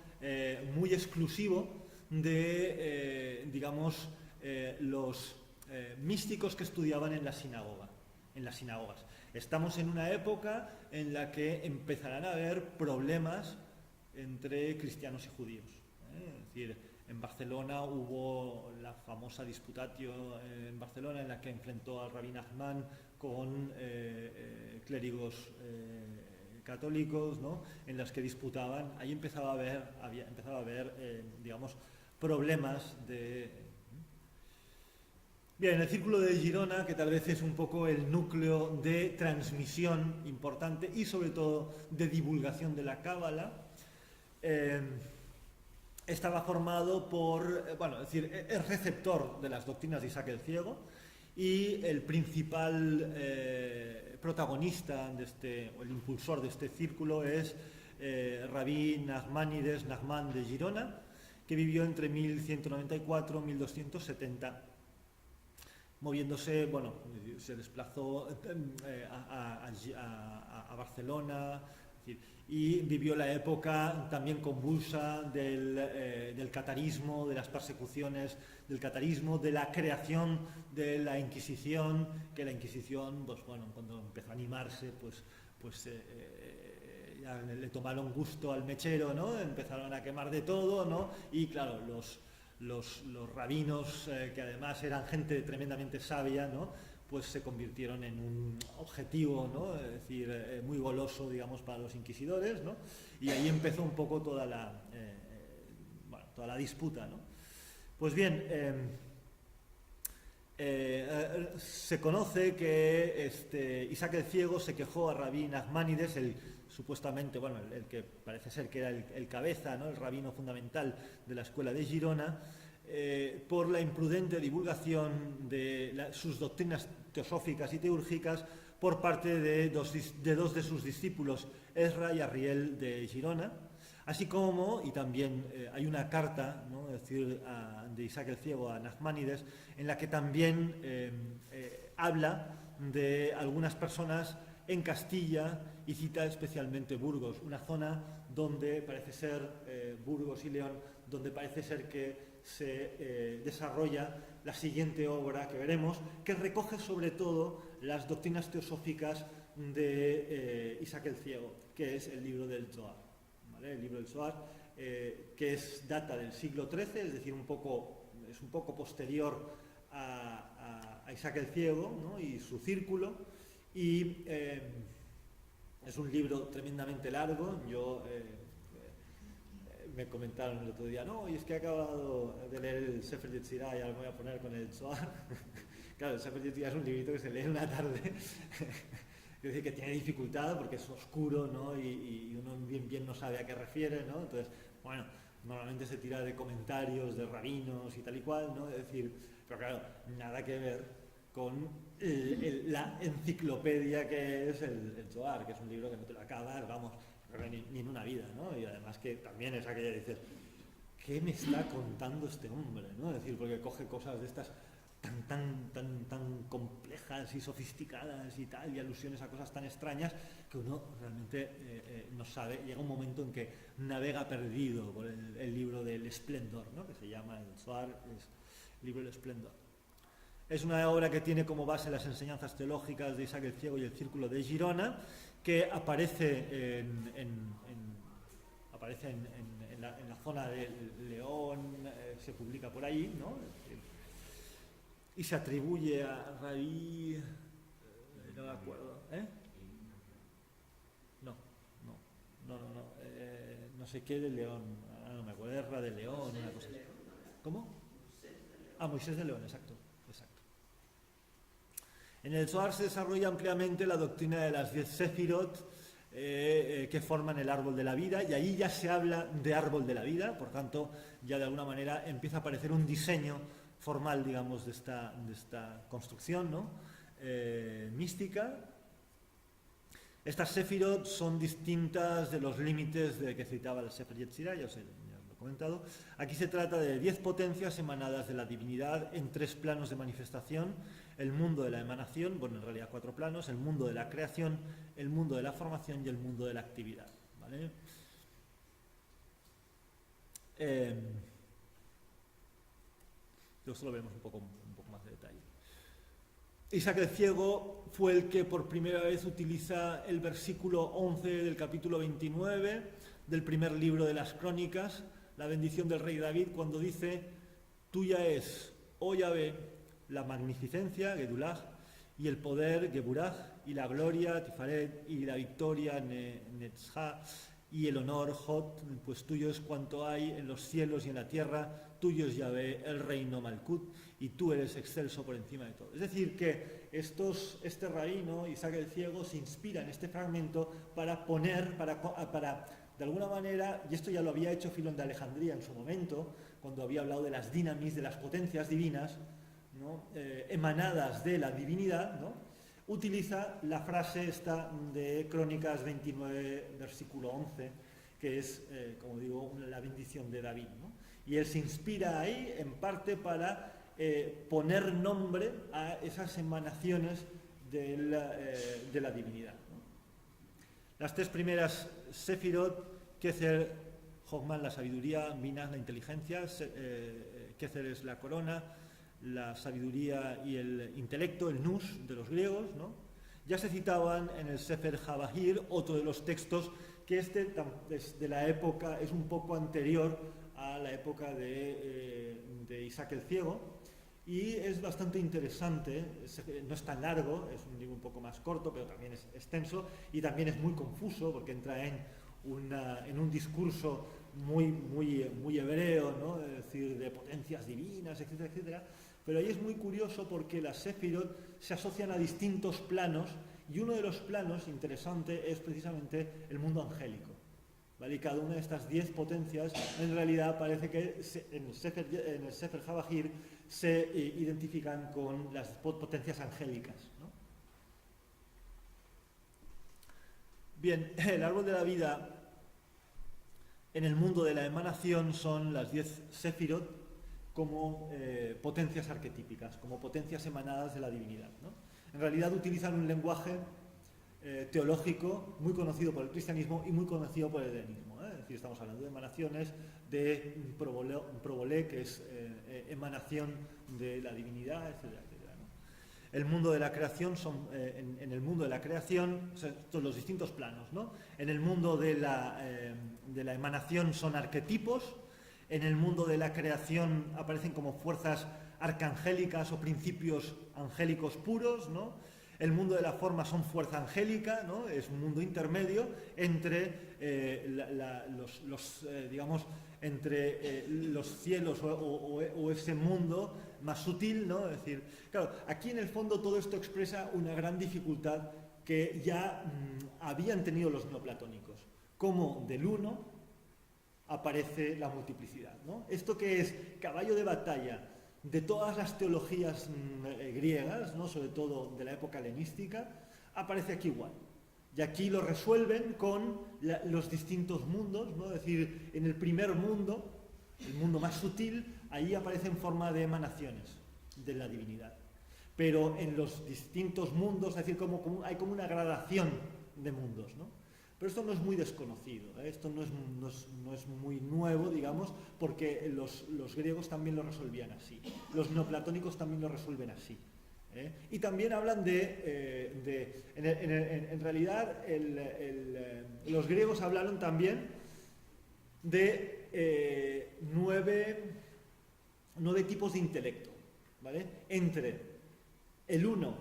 muy exclusivo de, los místicos que estudiaban en las sinagogas. Estamos en una época en la que empezarán a haber problemas entre cristianos y judíos. Es decir, en Barcelona hubo la famosa disputatio en Barcelona en la que enfrentó al rabí Nachman con clérigos católicos, ¿no? En las que disputaban. Ahí empezaba a haber problemas de... Bien, el Círculo de Girona, que tal vez es un poco el núcleo de transmisión importante y sobre todo de divulgación de la Cábala, estaba formado por, es receptor de las doctrinas de Isaac el Ciego, y el principal protagonista o el impulsor de este círculo es Rabí Nachman de Girona, que vivió entre 1194 y 1270, moviéndose, se desplazó a Barcelona, y vivió la época también convulsa del catarismo, de las persecuciones del catarismo, de la creación de la Inquisición, que la Inquisición, cuando empezó a animarse, ya le tomaron gusto al mechero, ¿no? Empezaron a quemar de todo, ¿no? Y claro, los rabinos, que además eran gente tremendamente sabia, ¿no? Pues se convirtieron en un objetivo, ¿no? Es decir, muy goloso, para los inquisidores, ¿no? Y ahí empezó un poco toda la disputa, ¿no? Pues bien, se conoce que Isaac el Ciego se quejó a Rabí Nachmanides, supuestamente, el que parece ser que era el cabeza, ¿no? El rabino fundamental de la escuela de Girona, por la imprudente divulgación de sus doctrinas teosóficas y teúrgicas por parte de dos de sus discípulos, Ezra y Arriel de Girona, así como, y también hay una carta, ¿no? Es decir, de Isaac el Ciego a Nachmanides, en la que también habla de algunas personas en Castilla y cita especialmente Burgos, una zona donde parece ser, Burgos y León, donde parece ser que se desarrolla la siguiente obra que veremos, que recoge sobre todo las doctrinas teosóficas de Isaac el Ciego, que es el libro del Zohar, ¿vale? El libro del Zohar, que data del siglo XIII, es decir, es un poco posterior a Isaac el Ciego, ¿no? Y su círculo, y es un libro tremendamente largo. Me comentaron el otro día, no, y es que he acabado de leer el Sefer Yetzirah y ahora me voy a poner con el Zohar. Claro, el Sefer Yetzirah es un librito que se lee en una tarde, es decir, que tiene dificultad porque es oscuro, ¿no? Y uno bien no sabe a qué refiere, ¿no? Entonces, normalmente se tira de comentarios de rabinos y tal y cual, ¿no? Es decir, pero claro, nada que ver con la enciclopedia que es el Zohar, que es un libro que no te lo acabas, ni en una vida, ¿no? Y además que también es aquella que dices, ¿qué me está contando este hombre? ¿No? Es decir, porque coge cosas de estas tan complejas y sofisticadas y tal, y alusiones a cosas tan extrañas que uno realmente no sabe. Llega un momento en que navega perdido por el libro del esplendor, ¿no? Que se llama el Zohar, es el libro del esplendor. Es una obra que tiene como base las enseñanzas teológicas de Isaac el Ciego y el Círculo de Girona, que aparece en la zona de León, se publica por ahí, ¿no? Y se atribuye a Rabí, no me acuerdo, no sé qué de León, no me acuerdo, Ezra de León, una cosa así. ¿Cómo? Moisés de León, exacto. En el Zohar se desarrolla ampliamente la doctrina de las 10 Sefirot, que forman el árbol de la vida, y ahí ya se habla de árbol de la vida, por tanto ya de alguna manera empieza a aparecer un diseño formal, digamos, de esta construcción, ¿no? Mística. Estas Sefirot son distintas de los límites de que citaba el Sefer Yetzirah, ya os lo comentado. Aquí se trata de 10 potencias emanadas de la divinidad en 3 planos de manifestación: el mundo de la emanación, bueno, en realidad 4 planos, el mundo de la creación, el mundo de la formación y el mundo de la actividad, ¿vale? Esto lo veremos un poco más de detalle. Isaac el Ciego fue el que por primera vez utiliza el versículo 11 del capítulo 29 del primer libro de las Crónicas, la bendición del rey David, cuando dice: tuya es, oh Yahvé, la magnificencia, Gedulah, y el poder, Geburah, y la gloria, Tifaret, y la victoria, Netzha, y el honor, Jot, pues tuyo es cuanto hay en los cielos y en la tierra, tuyo es Yahvé, el reino Malkut, y tú eres excelso por encima de todo. Es decir, que este rabino, Isaac el Ciego, se inspira en este fragmento para poner, para de alguna manera, y esto ya lo había hecho Filón de Alejandría en su momento, cuando había hablado de las dinamis, de las potencias divinas, ¿no? Emanadas de la divinidad, ¿no? Utiliza la frase esta de Crónicas 29, versículo 11, que es, como digo, la bendición de David, ¿no? Y él se inspira ahí, en parte, para poner nombre a esas emanaciones de la divinidad, ¿no? Las 3 primeras Sefirot, Keter, Jochman, la sabiduría, Binah, la inteligencia, Keter es la corona, la sabiduría y el intelecto, el nous de los griegos, ¿no? Ya se citaban en el Sefer Habahir, otro de los textos que es de la época, es un poco anterior a la época de Isaac el Ciego, y es bastante interesante. No es tan largo, es un libro un poco más corto, pero también es extenso, y también es muy confuso porque entra en un discurso muy hebreo, ¿no? Es decir, de potencias divinas, etcétera, etcétera. Pero ahí es muy curioso porque las Sefirot se asocian a distintos planos, y uno de los planos interesante es precisamente el mundo angélico, ¿vale? Y cada una de estas 10 potencias, en realidad parece que en el Sefer Habahir se identifican con las potencias angélicas, ¿no? Bien, el árbol de la vida en el mundo de la emanación son las 10 Sefirot como potencias arquetípicas, como potencias emanadas de la divinidad, ¿no? En realidad utilizan un lenguaje teológico muy conocido por el cristianismo y muy conocido por el helenismo, ¿eh? Es decir, estamos hablando de emanaciones, de un probolé, que es emanación de la divinidad, etcétera, etcétera, ¿no? El mundo de la creación son, en el mundo de la creación, o sea, son los distintos planos, ¿no? En el mundo de la emanación son arquetipos. En el mundo de la creación aparecen como fuerzas arcangélicas o principios angélicos puros, ¿no? El mundo de la forma son fuerza angélica, ¿no? Es un mundo intermedio entre entre los cielos o ese mundo más sutil, ¿no? Es decir, claro, aquí en el fondo todo esto expresa una gran dificultad que ya habían tenido los neoplatónicos, como del uno aparece la multiplicidad, ¿no? Esto que es caballo de batalla de todas las teologías griegas, ¿no? Sobre todo de la época helenística, aparece aquí igual. Y aquí lo resuelven con los distintos mundos, ¿no? Es decir, en el primer mundo, el mundo más sutil, ahí aparece en forma de emanaciones de la divinidad. Pero en los distintos mundos, es decir, hay como una gradación de mundos, ¿no? Pero esto no es muy desconocido, ¿eh? Esto no es muy nuevo, digamos, porque los griegos también lo resolvían así. Los neoplatónicos también lo resuelven así, ¿eh? Y también hablan en realidad, los griegos hablaron también de 9 tipos de intelecto, ¿vale? Entre el uno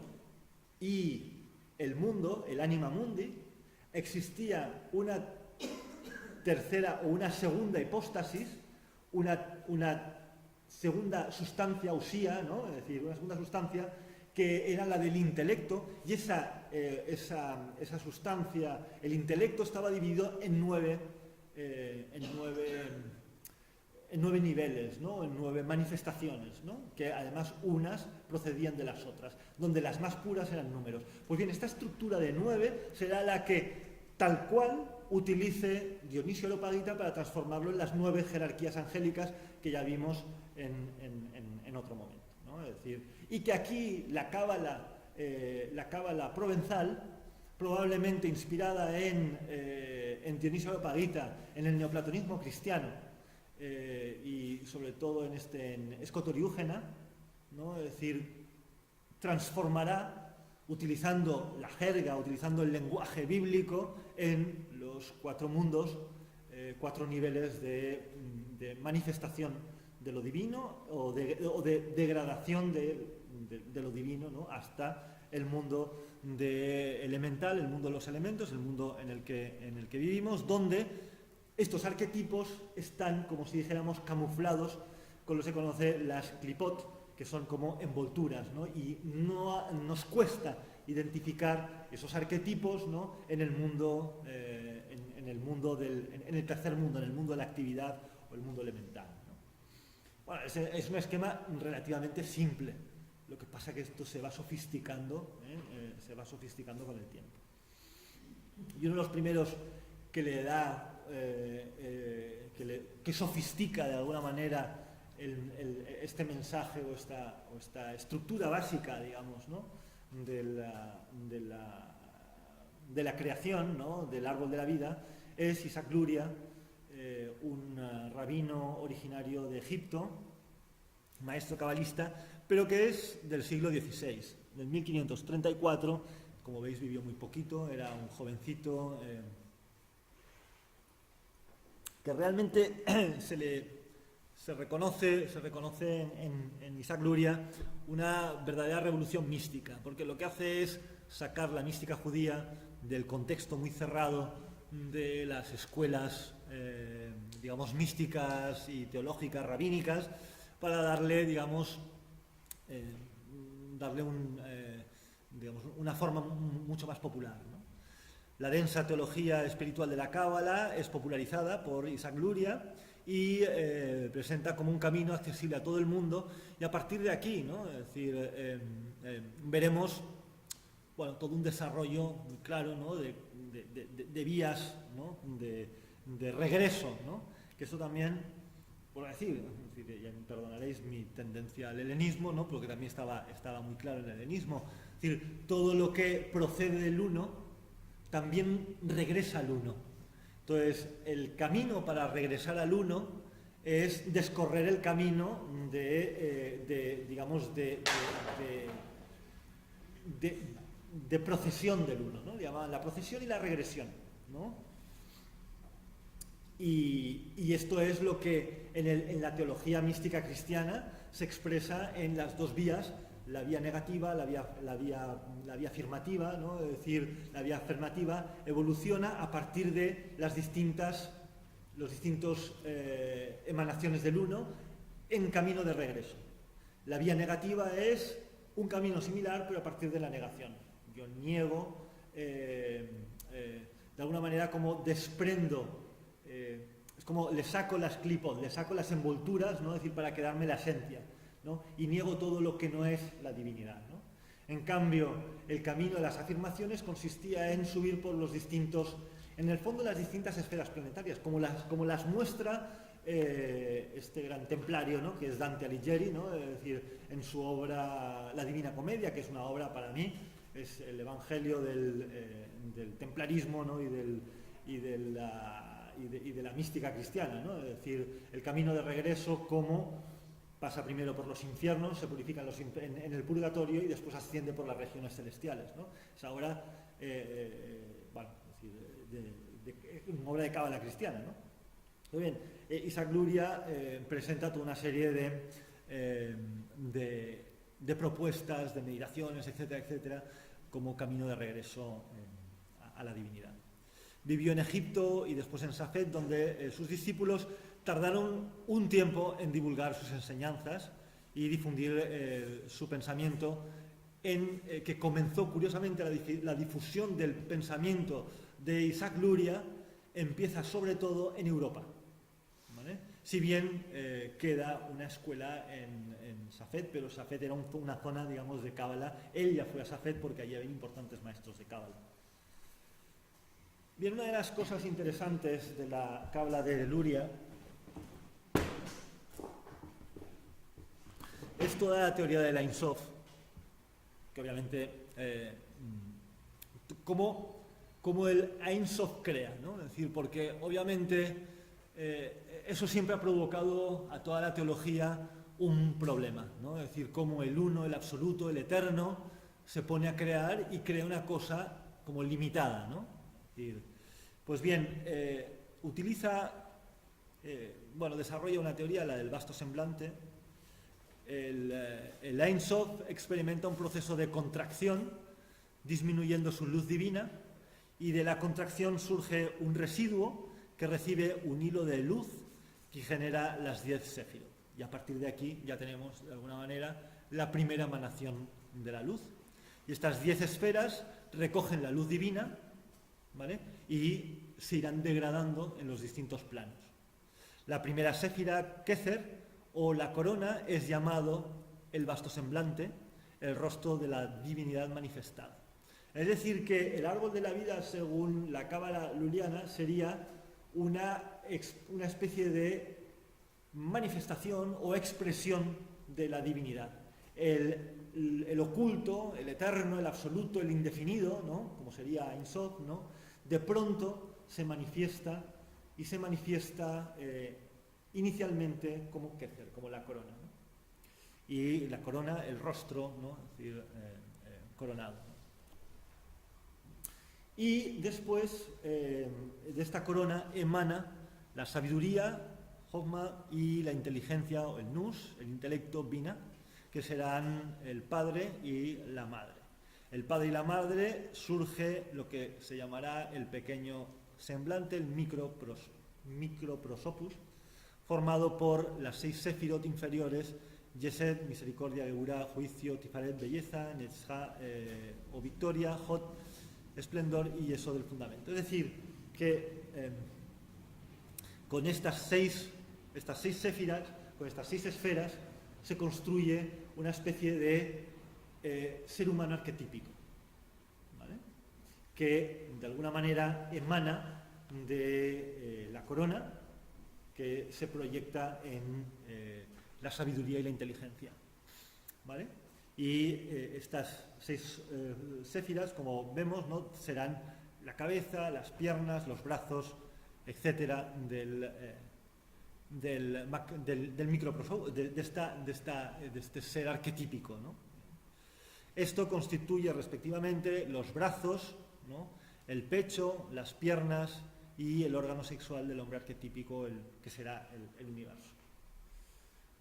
y el mundo, el anima mundi, existía una tercera o una segunda hipóstasis, una segunda sustancia usía, ¿no? Es decir, una segunda sustancia que era la del intelecto, y esa sustancia, el intelecto, estaba dividido en 9 niveles, ¿no? En 9 manifestaciones, ¿no? Que además unas procedían de las otras, donde las más puras eran números. Pues bien, esta estructura de 9 será la que, tal cual, utilice Dionisio Areopagita para transformarlo en las 9 jerarquías angélicas que ya vimos en otro momento, ¿no? Es decir, y que aquí la cábala provenzal, probablemente inspirada en Dionisio Areopagita, en el neoplatonismo cristiano, y sobre todo en Escotoriúgena, ¿no? Es decir, transformará, utilizando la jerga, utilizando el lenguaje bíblico, en los 4 mundos, 4 niveles de manifestación de lo divino o de degradación de lo divino, ¿no? Hasta el mundo elemental, el mundo de los elementos, el mundo en el que vivimos, donde estos arquetipos están, como si dijéramos, camuflados con lo que se conoce las clipot, que son como envolturas, ¿no? Y no nos cuesta identificar esos arquetipos, ¿no? en el mundo, en el tercer mundo, en el mundo de la actividad o el mundo elemental, ¿no? Bueno, es un esquema relativamente simple. Lo que pasa es que esto se va sofisticando con el tiempo. Y uno de los primeros que le da, que sofistica de alguna manera este mensaje o esta estructura básica, digamos, ¿no? de la creación, ¿no? del árbol de la vida, es Isaac Luria, un rabino originario de Egipto, maestro cabalista, pero que es del siglo XVI, del 1534. Como veis, vivió muy poquito, era un jovencito que realmente se reconoce en Isaac Luria una verdadera revolución mística, porque lo que hace es sacar la mística judía del contexto muy cerrado de las escuelas, digamos, místicas y teológicas, rabínicas, para darle, digamos, una forma mucho más popular, ¿no? La densa teología espiritual de la Cábala es popularizada por Isaac Luria y presenta como un camino accesible a todo el mundo, y a partir de aquí, ¿no? Es decir, veremos, bueno, todo un desarrollo muy claro, ¿no? de vías, ¿no? de regreso, ¿no? Que eso también, por decir, ya me perdonaréis mi tendencia al helenismo, ¿no? Porque también estaba muy claro en el helenismo. Es decir, todo lo que procede del uno también regresa al uno. Entonces, el camino para regresar al uno es descorrer el camino de procesión del uno, ¿no? Llamaban la procesión y la regresión, ¿no? Y esto es lo que en la teología mística cristiana se expresa en las 2 vías, la vía negativa, la vía afirmativa, ¿no? Es decir, la vía afirmativa evoluciona a partir de los distintos emanaciones del uno en camino de regreso. La vía negativa es un camino similar, pero a partir de la negación. Yo niego, de alguna manera, como desprendo, es como le saco las clipos, le saco las envolturas, ¿no? Es decir, para quedarme la esencia, ¿no? Y niego todo lo que no es la divinidad, ¿no? En cambio, el camino de las afirmaciones consistía en subir por los distintos, en el fondo, las distintas esferas planetarias, como las muestra este gran templario, ¿no? Que es Dante Alighieri, ¿no? Es decir, en su obra La Divina Comedia, que es una obra, para mí, es el evangelio del templarismo, ¿no? y de la mística cristiana, ¿no? Es decir, el camino de regreso, como pasa primero por los infiernos, se purifica en el purgatorio y después asciende por las regiones celestiales, ¿no? Es ahora, bueno, es decir, una obra de cábala cristiana, ¿no? Muy bien, Isaac Luria presenta toda una serie de propuestas, de meditaciones, etcétera, etcétera, como camino de regreso a la divinidad. Vivió en Egipto y después en Safed, donde sus discípulos tardaron un tiempo en divulgar sus enseñanzas y difundir su pensamiento, que comenzó, curiosamente, la difusión del pensamiento de Isaac Luria empieza sobre todo en Europa, ¿vale? Si bien queda una escuela en Safed, pero Safed era una zona, digamos, de cábala. Él ya fue a Safed porque allí había importantes maestros de cábala. Bien, una de las cosas interesantes de la Cábala de Luria es toda la teoría de la Ein Sof, que obviamente cómo el Ein Sof crea, ¿no? Es decir, porque obviamente eso siempre ha provocado a toda la teología un problema, ¿no? Es decir, cómo el uno, el absoluto, el eterno, se pone a crear y crea una cosa como limitada, ¿no? Es decir, pues bien, desarrolla una teoría, la del vasto semblante. El Ein Sof experimenta un proceso de contracción, disminuyendo su luz divina, y de la contracción surge un residuo que recibe un hilo de luz que genera las 10 séfirot. Y a partir de aquí ya tenemos, de alguna manera, la primera emanación de la luz. Y estas 10 esferas recogen la luz divina, ¿vale? Y se irán degradando en los distintos planos. La primera séfira, Keter, o la corona, es llamado el vasto semblante, el rostro de la divinidad manifestada. Es decir, que el árbol de la vida, según la cábala luliana, sería una especie de manifestación o expresión de la divinidad. El oculto, el eterno, el absoluto, el indefinido, ¿no? Como sería Ein Sof, ¿no? De pronto se manifiesta y se manifiesta inicialmente como Keter, como la corona, ¿no? Y la corona, el rostro, ¿no? Es decir, coronado, ¿no? Y después de esta corona emana la sabiduría, Jochma, y la inteligencia, o el Nus, el intelecto, Bina, que serán el padre y la madre. El padre y la madre surge lo que se llamará el pequeño semblante, el microprosopus, formado por las 6 sefirot inferiores: Yesed, misericordia, Geburá, juicio, Tifaret, belleza, Netzha, o victoria, Hod, esplendor, y Yesod, del fundamento. Es decir, que con estas seis séfiras, con estas 6 esferas, se construye una especie de ser humano arquetípico, ¿vale? Que de alguna manera emana de la corona, que se proyecta en la sabiduría y la inteligencia, ¿vale? Y estas 6 séfiras, como vemos, ¿no? Serán la cabeza, las piernas, los brazos, etcétera, del microprosopus, de este ser arquetípico, ¿no? Esto constituye respectivamente los brazos, ¿no? El pecho, las piernas y el órgano sexual del hombre arquetípico, que será el universo.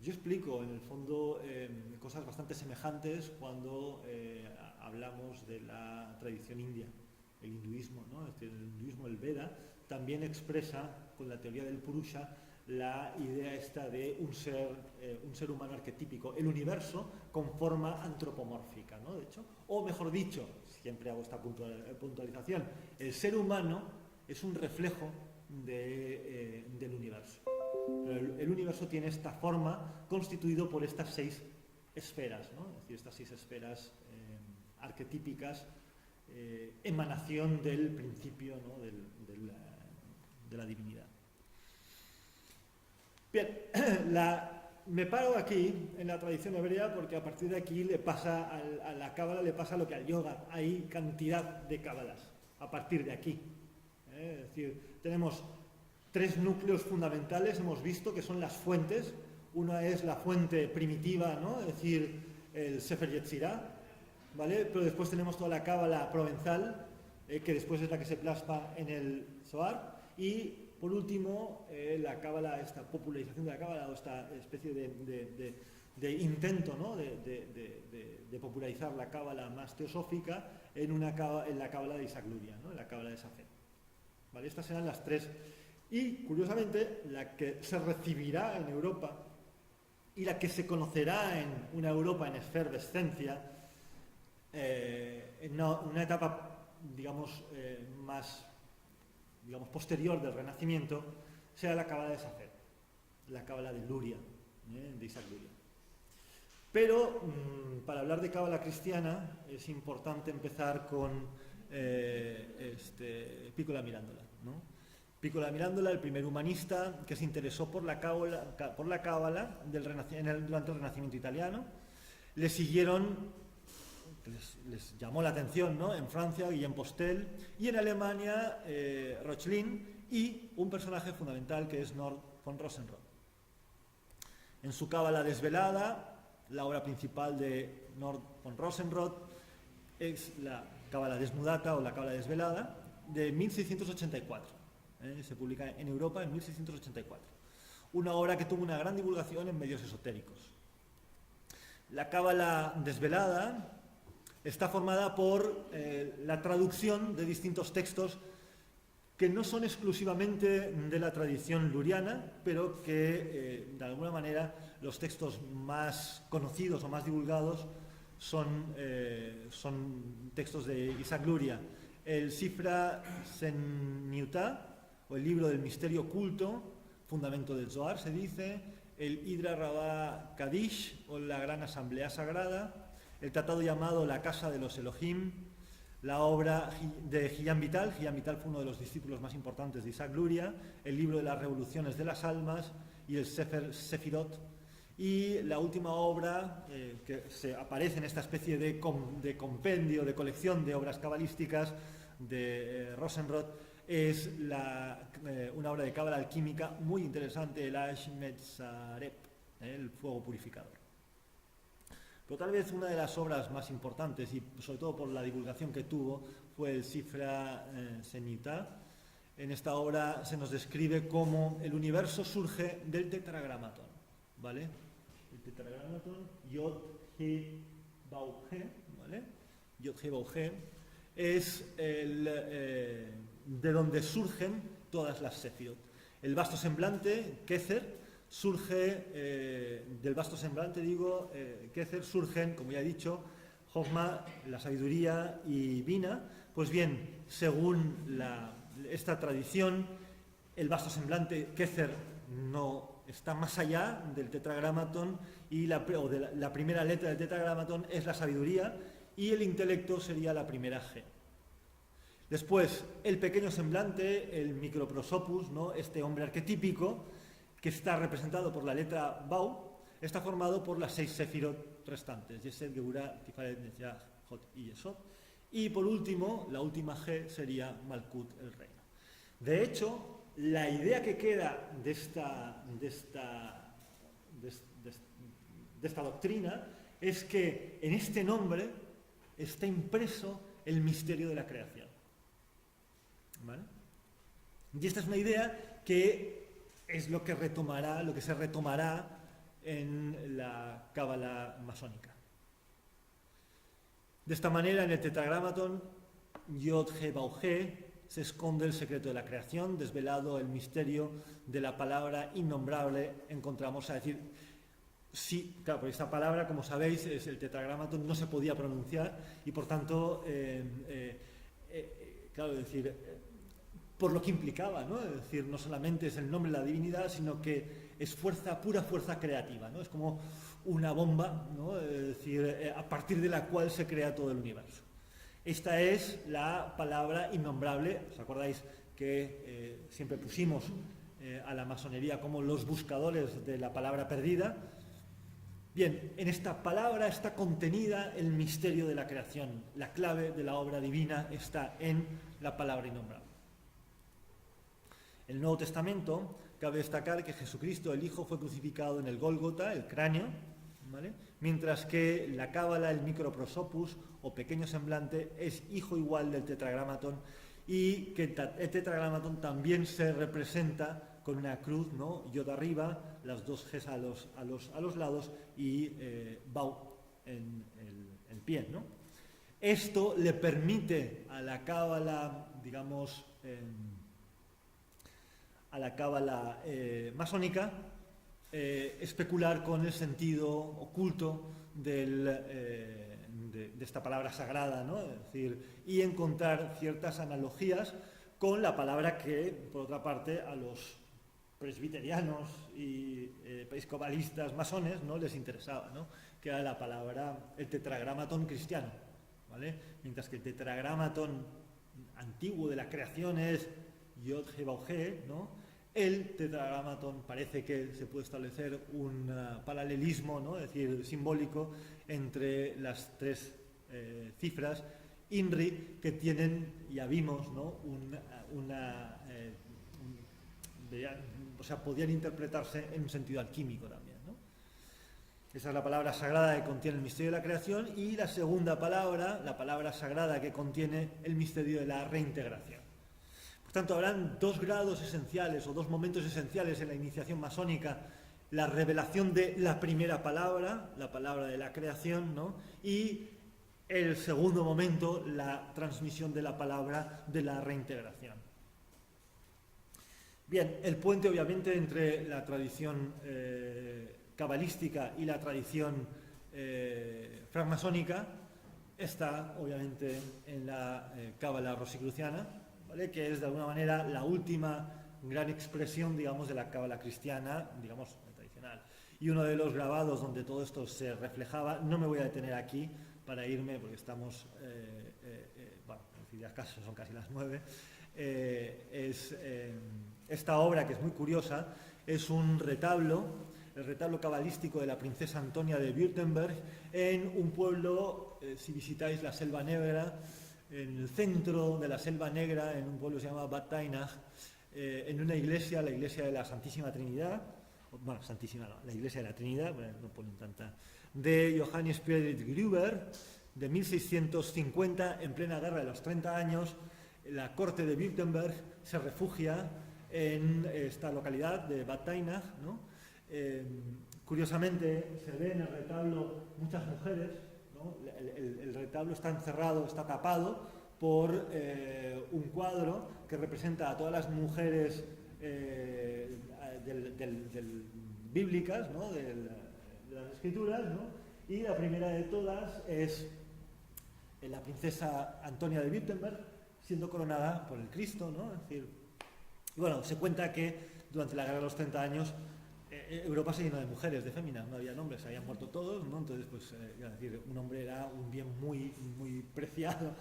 Yo explico, en el fondo, cosas bastante semejantes cuando hablamos de la tradición india, el hinduismo, ¿no? El hinduismo, el Veda, también expresa, con la teoría del Purusha, la idea esta de un ser humano arquetípico, el universo con forma antropomórfica, ¿no? De hecho, o mejor dicho, siempre hago esta puntualización, el ser humano es un reflejo del universo. Pero el universo tiene esta forma constituido por estas 6 esferas, ¿no? Es decir, estas 6 esferas arquetípicas, emanación del principio, ¿no? de la divinidad. Bien, me paro aquí en la tradición hebrea porque a partir de aquí a la cábala le pasa lo que al yoga. Hay cantidad de cábalas a partir de aquí. Es decir, tenemos 3 núcleos fundamentales, hemos visto, que son las fuentes. Una es la fuente primitiva, ¿no? Es decir, el Sefer Yetzirah, ¿vale? Pero después tenemos toda la cábala provenzal, que después es la que se plasma en el Zohar. Y por último, la cábala, esta popularización de la cábala, o esta especie de intento, ¿no? de popularizar la cábala más teosófica en la cábala de Isaac Luria, ¿no? En la cábala de Safed. ¿Vale? Estas serán las 3. Y, curiosamente, la que se recibirá en Europa y la que se conocerá en una Europa en efervescencia, en una etapa, digamos, más posterior del Renacimiento, será la cábala de Safed, la cábala de Luria, de Isaac Luria. Pero, para hablar de cábala cristiana, es importante empezar con Piccola Mirandola, ¿no? Piccola Mirandola, el primer humanista que se interesó por la cábala durante el Renacimiento italiano. Le siguieron, les llamó la atención, ¿no?, en Francia, Guillaume Postel, y en Alemania, Reuchlin, y un personaje fundamental que es Nord von Rosenroth. En su Cábala desvelada, la obra principal de Nord von Rosenroth es la Cábala desnudata o la Cábala desvelada de 1684. Se publica en Europa en 1684. Una obra que tuvo una gran divulgación en medios esotéricos. La Cábala desvelada está formada por la traducción de distintos textos que no son exclusivamente de la tradición luriana, pero que de alguna manera los textos más conocidos o más divulgados son textos de Isaac Luria. El Sifra Seniutá, o el libro del misterio oculto, fundamento del Zohar se dice, el Hidra Rabá Kadish, o la Gran Asamblea Sagrada, el tratado llamado La Casa de los Elohim, la obra de Gillian Vital. Gillian Vital fue uno de los discípulos más importantes de Isaac Luria, el libro de las revoluciones de las almas y el Sefer Sefirot. Y la última obra que aparece en esta especie de compendio, de colección de obras cabalísticas de Rosenroth, es una obra de cábala alquímica muy interesante, el Ash Metzarep, el fuego purificador. Pero tal vez una de las obras más importantes, y sobre todo por la divulgación que tuvo, fue el Sifra Seniutá. En esta obra se nos describe cómo el universo surge del tetragramatón, ¿vale? El tetragramatón, Yod, He, Bau, He, ¿vale? Yod, He, Bau, He, es de donde surgen todas las Sefirot. El vasto semblante, Keter, surge del vasto semblante, Keter, surgen, como ya he dicho, Jochma, la sabiduría, y Bina. Pues bien, según esta tradición, el vasto semblante, Keter, no está más allá del tetragramatón, y la primera letra del tetragramatón es la sabiduría, y el intelecto sería la primera G. Después, el pequeño semblante, el microprosopus, ¿no?, este hombre arquetípico, que está representado por la letra Bau, está formado por las 6 Sefirot restantes, Yesod, Geburah, Tifaret, Netzach, Hod y Yesod. Y por último, la última G sería Malkut, el reino. De hecho, la idea que queda de esta doctrina es que en este nombre está impreso el misterio de la creación, ¿vale? Y esta es una idea que es lo que se retomará en la cábala masónica. De esta manera, en el tetragramatón Yod He Bau He se esconde el secreto de la creación, desvelado el misterio de la palabra innombrable. Encontramos a decir, sí, claro, porque esta palabra, como sabéis, es el tetragramatón, no se podía pronunciar, y por tanto, claro, decir, por lo que implicaba, ¿no? Es decir, no solamente es el nombre de la divinidad, sino que es pura fuerza creativa, ¿no? Es como una bomba, ¿no? Es decir, a partir de la cual se crea todo el universo. Esta es la palabra innombrable. ¿Os acordáis que siempre pusimos a la masonería como los buscadores de la palabra perdida? Bien, en esta palabra está contenida el misterio de la creación. La clave de la obra divina está en la palabra innombrable. En el Nuevo Testamento cabe destacar que Jesucristo, el Hijo, fue crucificado en el Gólgota, el cráneo, ¿vale? Mientras que la cábala, el microprosopus o pequeño semblante, es hijo igual del tetragramatón, y que el tetragramatón también se representa con una cruz, ¿no? Yod arriba, las dos Gs a los lados y Bau en el pie, ¿no? Esto le permite a la cábala, digamos, a la cábala masónica especular con el sentido oculto de esta palabra sagrada, ¿no? Es decir, y encontrar ciertas analogías con la palabra que, por otra parte, a los presbiterianos y episcopalistas masones no les interesaba, ¿no? Que era la palabra, el tetragramatón cristiano, ¿vale? Mientras que el tetragramatón antiguo de la creación es Yod He Vav He, ¿no? El tetragrámaton parece que se puede establecer un paralelismo, ¿no? Es decir, simbólico entre las tres cifras INRI que tienen, ya vimos, ¿no? O sea, podían interpretarse en un sentido alquímico también, ¿no? Esa es la palabra sagrada que contiene el misterio de la creación, y la segunda palabra, la palabra sagrada que contiene el misterio de la reintegración. Por tanto, habrán dos grados esenciales o dos momentos esenciales en la iniciación masónica: la revelación de la primera palabra, la palabra de la creación, ¿no? Y el segundo momento, la transmisión de la palabra de la reintegración. Bien, el puente obviamente entre la tradición cabalística y la tradición francmasónica está obviamente en la cábala rosicruciana, ¿vale? Que es de alguna manera la última gran expresión, digamos, de la cábala cristiana, digamos, tradicional. Y uno de los grabados donde todo esto se reflejaba, no me voy a detener aquí para irme porque estamos, bueno, ya casi, son casi las 9, es esta obra, que es muy curiosa, es un retablo, el retablo cabalístico de la princesa Antonia de Württemberg, en un pueblo, si visitáis la Selva Negra, en el centro de la Selva Negra, en un pueblo que se llama Bad Tainach, en una iglesia, la iglesia de la Santísima Trinidad, bueno, Santísima no, la iglesia de la Trinidad, bueno, no ponen tanta, de Johannes Friedrich Gruber, de 1650, en plena guerra de los 30 años, la corte de Württemberg se refugia en esta localidad de Bad Tainach, ¿no? Curiosamente se ve en el retablo muchas mujeres, ¿no? El retablo está encerrado, está tapado por un cuadro que representa a todas las mujeres bíblicas, ¿no? De las escrituras, ¿no? Y la primera de todas es la princesa Antonia de Württemberg siendo coronada por el Cristo, ¿no? Es decir, bueno, se cuenta que durante la guerra de los 30 años Europa se llenó de mujeres, de féminas, no había hombres, se habían muerto todos, ¿no? Entonces, pues, es decir, un hombre era un bien muy, muy preciado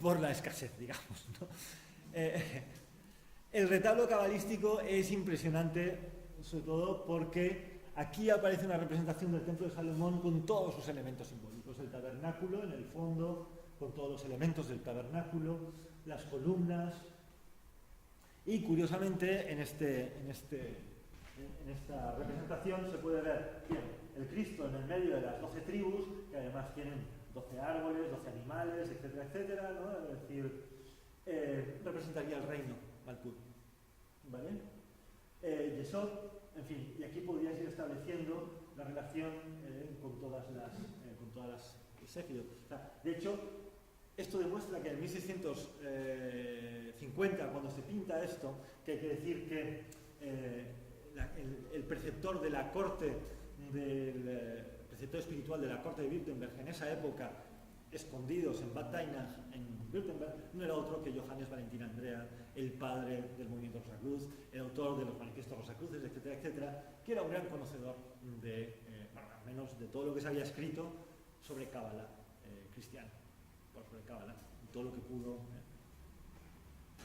por la escasez, digamos, ¿no? El retablo cabalístico es impresionante, sobre todo porque aquí aparece una representación del Templo de Salomón con todos sus elementos simbólicos, el tabernáculo en el fondo, con todos los elementos del tabernáculo, las columnas, y curiosamente en esta representación se puede ver bien el Cristo en el medio de las 12 tribus, que además tienen 12 árboles, 12 animales, etcétera, etcétera, ¿no? Es decir, representaría el reino, Malkut, ¿vale? Yesod, en fin, y aquí podríais ir estableciendo la relación con todas las Sefirot. O sea, de hecho, esto demuestra que en 1650, cuando se pinta esto, que hay que decir que el preceptor de la corte, preceptor espiritual de la corte de Württemberg en esa época, escondidos en Bad Tainach, en Württemberg, no era otro que Johannes Valentin Andrea, el padre del movimiento Rosacruz, el autor de los manifiestos Rosacruces, etcétera, etcétera, que era un gran conocedor de, bueno, al menos de todo lo que se había escrito sobre cábala cristiana, sobre cábala, todo lo que pudo.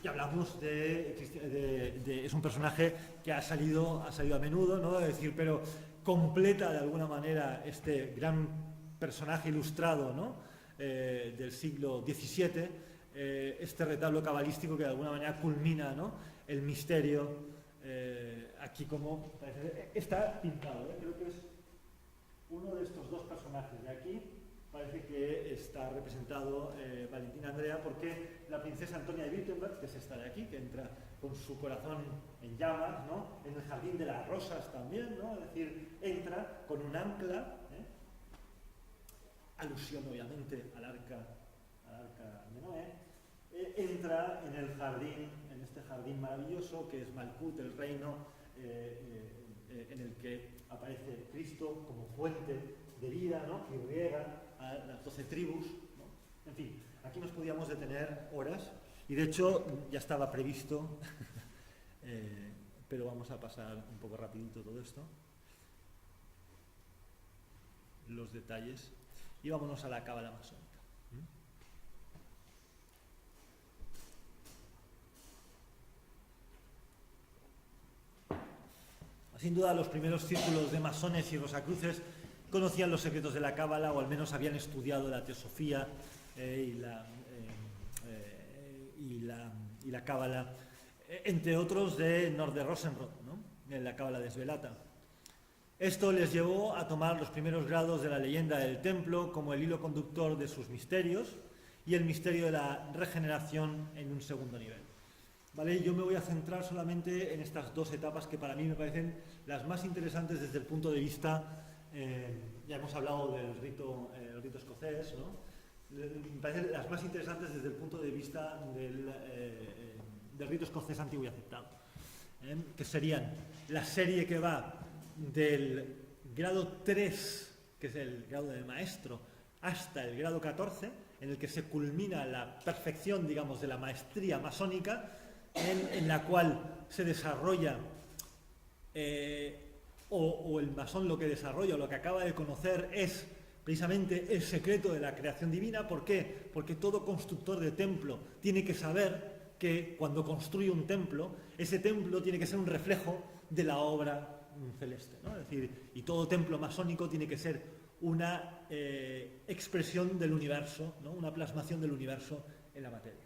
Y hablamos es un personaje que ha salido a menudo, ¿no? Es decir, pero completa de alguna manera este gran personaje ilustrado, ¿no? Del siglo XVII, este retablo cabalístico que de alguna manera culmina, ¿no? El misterio, aquí como está pintado, creo que es uno de estos dos personajes de aquí. Parece que está representado Valentín Andrea, porque la princesa Antonia de Württemberg, que es esta de aquí, que entra con su corazón en llamas, ¿no? En el jardín de las rosas también, ¿no? Es decir, entra con un ancla, alusión obviamente al arca de Noé, entra en el jardín, en este jardín maravilloso que es Malkut, el reino, en el que aparece Cristo como fuente de vida, ¿no? Que riega a las 12 tribus, ¿no? En fin, aquí nos podíamos detener horas y de hecho ya estaba previsto, pero vamos a pasar un poco rapidito todo esto, los detalles, y vámonos a la cábala masónica. Sin duda, los primeros círculos de masones y rosacruces conocían los secretos de la cábala, o al menos habían estudiado la teosofía y la cábala, entre otros de Norde Rosenroth, ¿no?, en la cábala desvelata. Esto les llevó a tomar los primeros grados de la leyenda del templo como el hilo conductor de sus misterios, y el misterio de la regeneración en un segundo nivel. ¿Vale? Yo me voy a centrar solamente en estas dos etapas que para mí me parecen las más interesantes desde el punto de vista, ya hemos hablado del rito escocés, ¿no? Me parecen las más interesantes desde el punto de vista del rito escocés antiguo y aceptado, que serían la serie que va del grado 3, que es el grado de maestro, hasta el grado 14, en el que se culmina la perfección, digamos, de la maestría masónica, en la cual se desarrolla, o el masón lo que desarrolla, o lo que acaba de conocer, es precisamente el secreto de la creación divina. ¿Por qué? Porque todo constructor de templo tiene que saber que cuando construye un templo, ese templo tiene que ser un reflejo de la obra celeste, ¿no? Es decir, y todo templo masónico tiene que ser una expresión del universo, ¿no?, una plasmación del universo en la materia.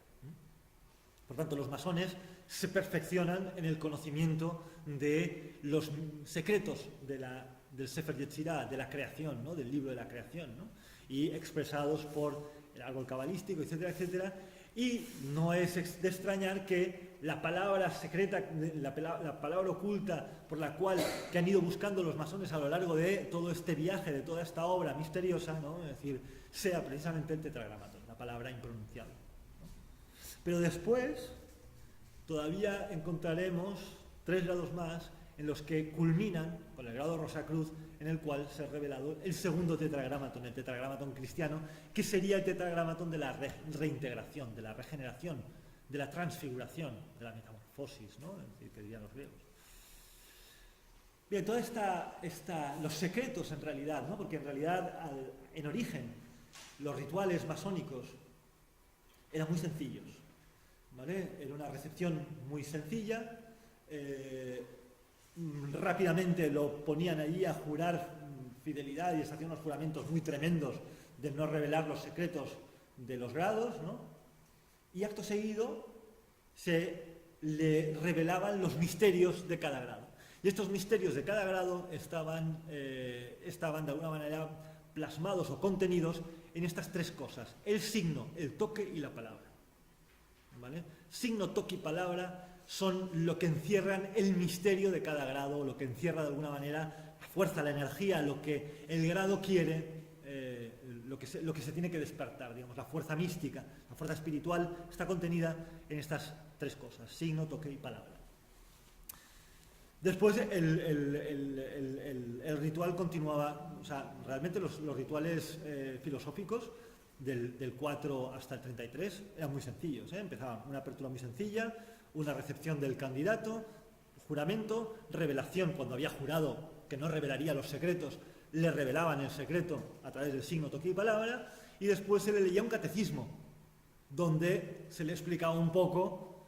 Por tanto, los masones se perfeccionan en el conocimiento de los secretos del Sefer Yetzirah, de la creación, ¿no?, del libro de la creación, ¿no?, y expresados por el árbol cabalístico, etcétera, etcétera. Y no es de extrañar que la palabra secreta, la palabra oculta por la cual que han ido buscando los masones a lo largo de todo este viaje, de toda esta obra misteriosa, ¿no?, es decir, sea precisamente el tetragramaton, la palabra impronunciable, ¿no? Pero después todavía encontraremos 3 grados más en los que culminan con el grado Rosacruz, en el cual se ha revelado el segundo tetragramaton, el tetragramaton cristiano, que sería el tetragramaton de la reintegración, de la regeneración, de la transfiguración, de la metamorfosis, ¿no?, es decir, que dirían los griegos. Bien, los secretos en realidad, ¿no?, porque en realidad en origen los rituales masónicos eran muy sencillos, ¿vale? Era una recepción muy sencilla. Rápidamente lo ponían allí a jurar fidelidad y les hacían unos juramentos muy tremendos de no revelar los secretos de los grados, ¿no? Y acto seguido se le revelaban los misterios de cada grado. Y estos misterios de cada grado estaban de alguna manera plasmados o contenidos en estas 3 cosas: el signo, el toque y la palabra, ¿vale? Signo, toque y palabra son lo que encierran el misterio de cada grado, lo que encierra de alguna manera la fuerza, la energía, lo que el grado quiere, lo que se tiene que despertar, digamos, la fuerza mística, la fuerza espiritual está contenida en estas 3 cosas: signo, toque y palabra. Después el ritual continuaba, o sea, realmente los rituales filosóficos del 4 hasta el 33 eran muy sencillos, ¿eh? Empezaban una apertura muy sencilla, una recepción del candidato, juramento, revelación. Cuando había jurado que no revelaría los secretos, le revelaban el secreto a través del signo, toque y palabra, y después se le leía un catecismo donde se le explicaba un poco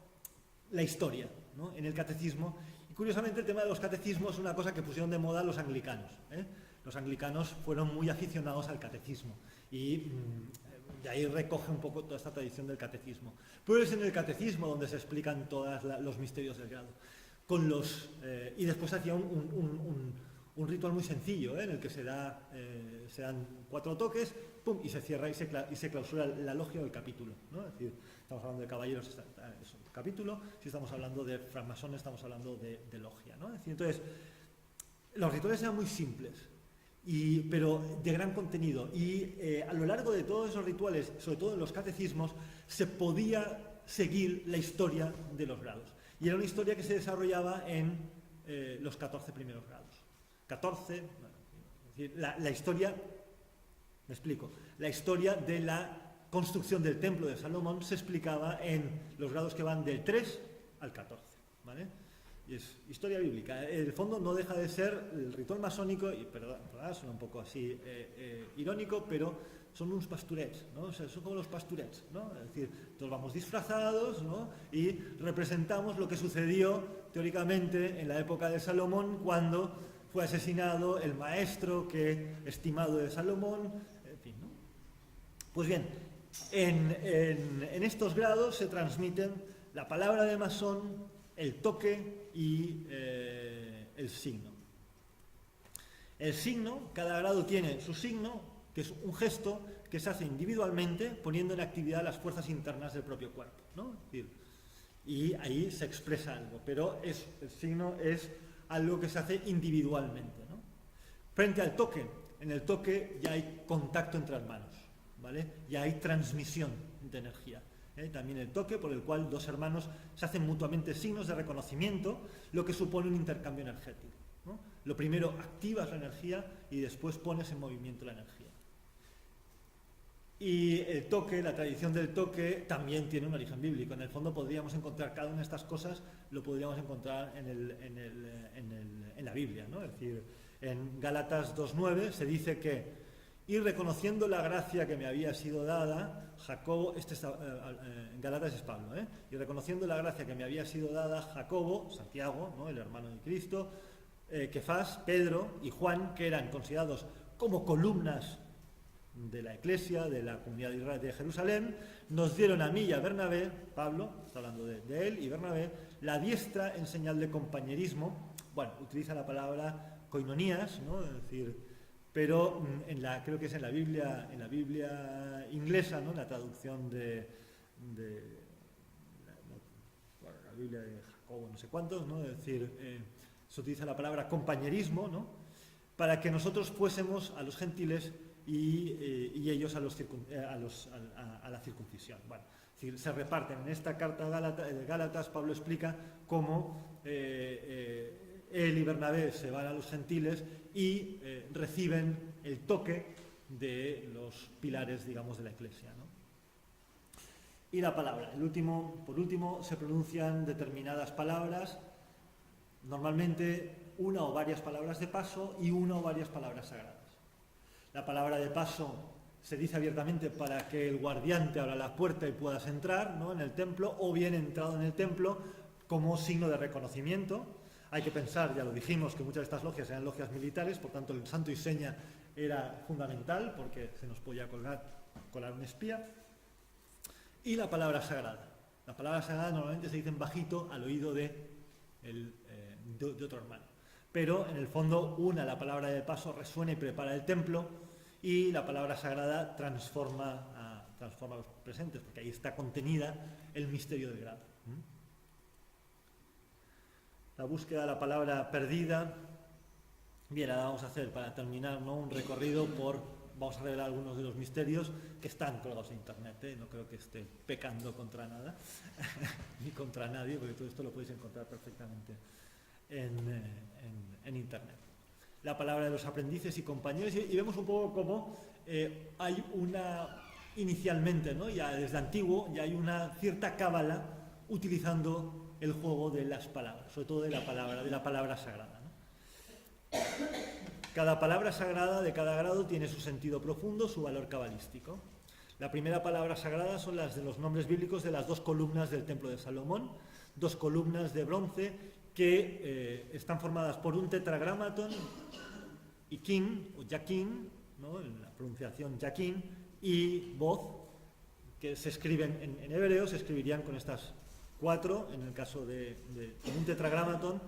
la historia, ¿no?, en el catecismo. Y curiosamente el tema de los catecismos es una cosa que pusieron de moda los anglicanos, ¿eh? Los anglicanos fueron muy aficionados al catecismo y de ahí recoge un poco toda esta tradición del catecismo. Pero es en el catecismo donde se explican todos los misterios del grado. Y después hacía un ritual muy sencillo, ¿eh?, en el que se dan 4 toques, ¡pum!, y se cierra y se clausura la logia o el capítulo, ¿no? Es decir, estamos hablando de caballeros, es un capítulo; si estamos hablando de francmasones, estamos hablando de logia, ¿no? Es decir, entonces, los rituales eran muy simples, pero de gran contenido, y a lo largo de todos esos rituales, sobre todo en los catecismos, se podía seguir la historia de los grados, y era una historia que se desarrollaba en los 14 primeros grados. 14, bueno, es decir, la historia, me explico, la historia de la construcción del templo de Salomón se explicaba en los grados que van del 3 al 14, ¿vale? Y es historia bíblica. El fondo no deja de ser el ritual masónico, y perdón, suena un poco así irónico, pero son unos pasturets, ¿no? O sea, son como los pasturets, ¿no? Es decir, todos vamos disfrazados, ¿no? Y representamos lo que sucedió teóricamente en la época de Salomón, cuando fue asesinado el maestro estimado de Salomón, en fin, ¿no? Pues bien, en estos grados se transmiten la palabra de masón, el toque y el signo. El signo, cada grado tiene su signo, que es un gesto que se hace individualmente poniendo en actividad las fuerzas internas del propio cuerpo, ¿no? Es decir, y ahí se expresa algo, pero el signo es algo que se hace individualmente, ¿no? Frente al toque, en el toque ya hay contacto entre hermanos, ¿vale? Ya hay transmisión de energía. También el toque, por el cual dos hermanos se hacen mutuamente signos de reconocimiento, lo que supone un intercambio energético, ¿no? Lo primero, activas la energía y después pones en movimiento la energía. Y el toque, la tradición del toque, también tiene un origen bíblico. En el fondo podríamos encontrar cada una de estas cosas, lo podríamos encontrar en la Biblia, ¿no? Es decir, en Gálatas 2:9 se dice que y reconociendo la gracia que me había sido dada, Jacobo, en Gálatas es Pablo, y reconociendo la gracia que me había sido dada, Jacobo, Santiago, ¿no? El hermano de Cristo, Kefas, Pedro y Juan, que eran considerados como columnas de la Iglesia, de la comunidad de Israel de Jerusalén, nos dieron a mí y a Bernabé, Pablo, está hablando de él y Bernabé, la diestra en señal de compañerismo. Bueno, utiliza la palabra koinonías, ¿no? Es decir, pero creo que es en la Biblia inglesa, ¿no? La traducción de la Biblia de Jacobo, no sé cuántos, ¿no? Es decir, se utiliza la palabra compañerismo, ¿no? Para que nosotros fuésemos a los gentiles y ellos a la circuncisión. Bueno, es decir, se reparten. En esta carta de Gálatas, Pablo explica cómo él y Bernabé se van a los gentiles y reciben el toque de los pilares, digamos, de la Iglesia, ¿no? Y la palabra. Por último, se pronuncian determinadas palabras, normalmente una o varias palabras de paso y una o varias palabras sagradas. La palabra de paso se dice abiertamente para que el guardián te abra la puerta y puedas entrar, ¿no? En el templo, o bien entrado en el templo como signo de reconocimiento. Hay que pensar, ya lo dijimos, que muchas de estas logias eran logias militares, por tanto el santo y seña era fundamental porque se nos podía colar un espía. Y la palabra sagrada. La palabra sagrada normalmente se dice en bajito al oído de otro hermano. Pero en el fondo la palabra de paso resuena y prepara el templo, y la palabra sagrada transforma a los presentes, porque ahí está contenida el misterio del grado. La búsqueda de la palabra perdida. Bien, ahora vamos a hacer, para terminar, ¿no? Un recorrido vamos a revelar algunos de los misterios que están colgados en internet, ¿eh? No creo que esté pecando contra nada, ni contra nadie, porque todo esto lo podéis encontrar perfectamente en internet. La palabra de los aprendices y compañeros, y vemos un poco cómo hay inicialmente, ¿no? Ya desde antiguo, ya hay una cierta cábala utilizando el juego de las palabras, sobre todo de la palabra sagrada, ¿no? Cada palabra sagrada de cada grado tiene su sentido profundo, su valor cabalístico. La primera palabra sagrada son las de los nombres bíblicos de las 2 columnas del templo de Salomón, 2 columnas de bronce que están formadas por un tetragramaton, ikin o yakin, ¿no? En la pronunciación yakin, y voz, que se escriben en hebreo, se escribirían con estas 4 en el caso de un tetragramaton,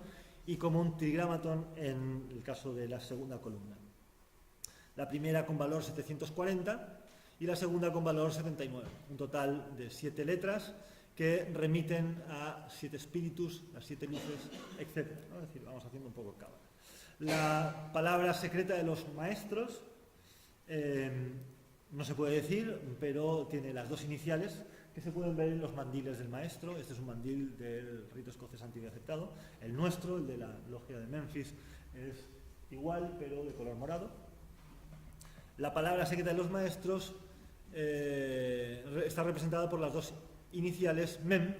y como un trigramaton en el caso de la segunda columna. La primera con valor 740 y la segunda con valor 79, un total de 7 letras que remiten a 7 espíritus, las 7 luces, etc. Es decir, vamos haciendo un poco cábala. La palabra secreta de los maestros no se puede decir, pero tiene las 2 iniciales que se pueden ver en los mandiles del maestro. Este es un mandil del rito escocés antiguo aceptado. El nuestro, el de la logia de Memphis, es igual, pero de color morado. La palabra secreta de los maestros está representada por las 2 iniciales mem,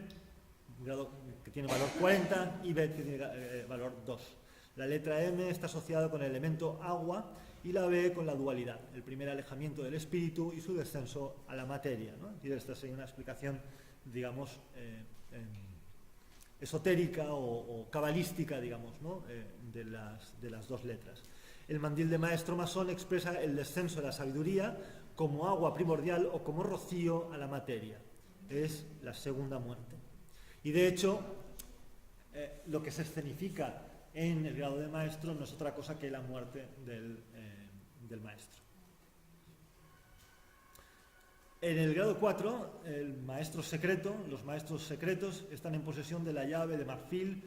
grado que tiene valor 40, y Bet, que tiene valor 2. La letra M está asociada con el elemento agua y la B con la dualidad, el primer alejamiento del espíritu y su descenso a la materia, ¿no? Y esta sería una explicación, digamos, esotérica o cabalística, digamos, ¿no? de las dos letras. El mandil de maestro masón expresa el descenso de la sabiduría como agua primordial o como rocío a la materia. Es la segunda muerte. Y de hecho, lo que se escenifica en el grado de maestro no es otra cosa que la muerte del maestro. En el grado 4, el maestro secreto, los maestros secretos están en posesión de la llave de marfil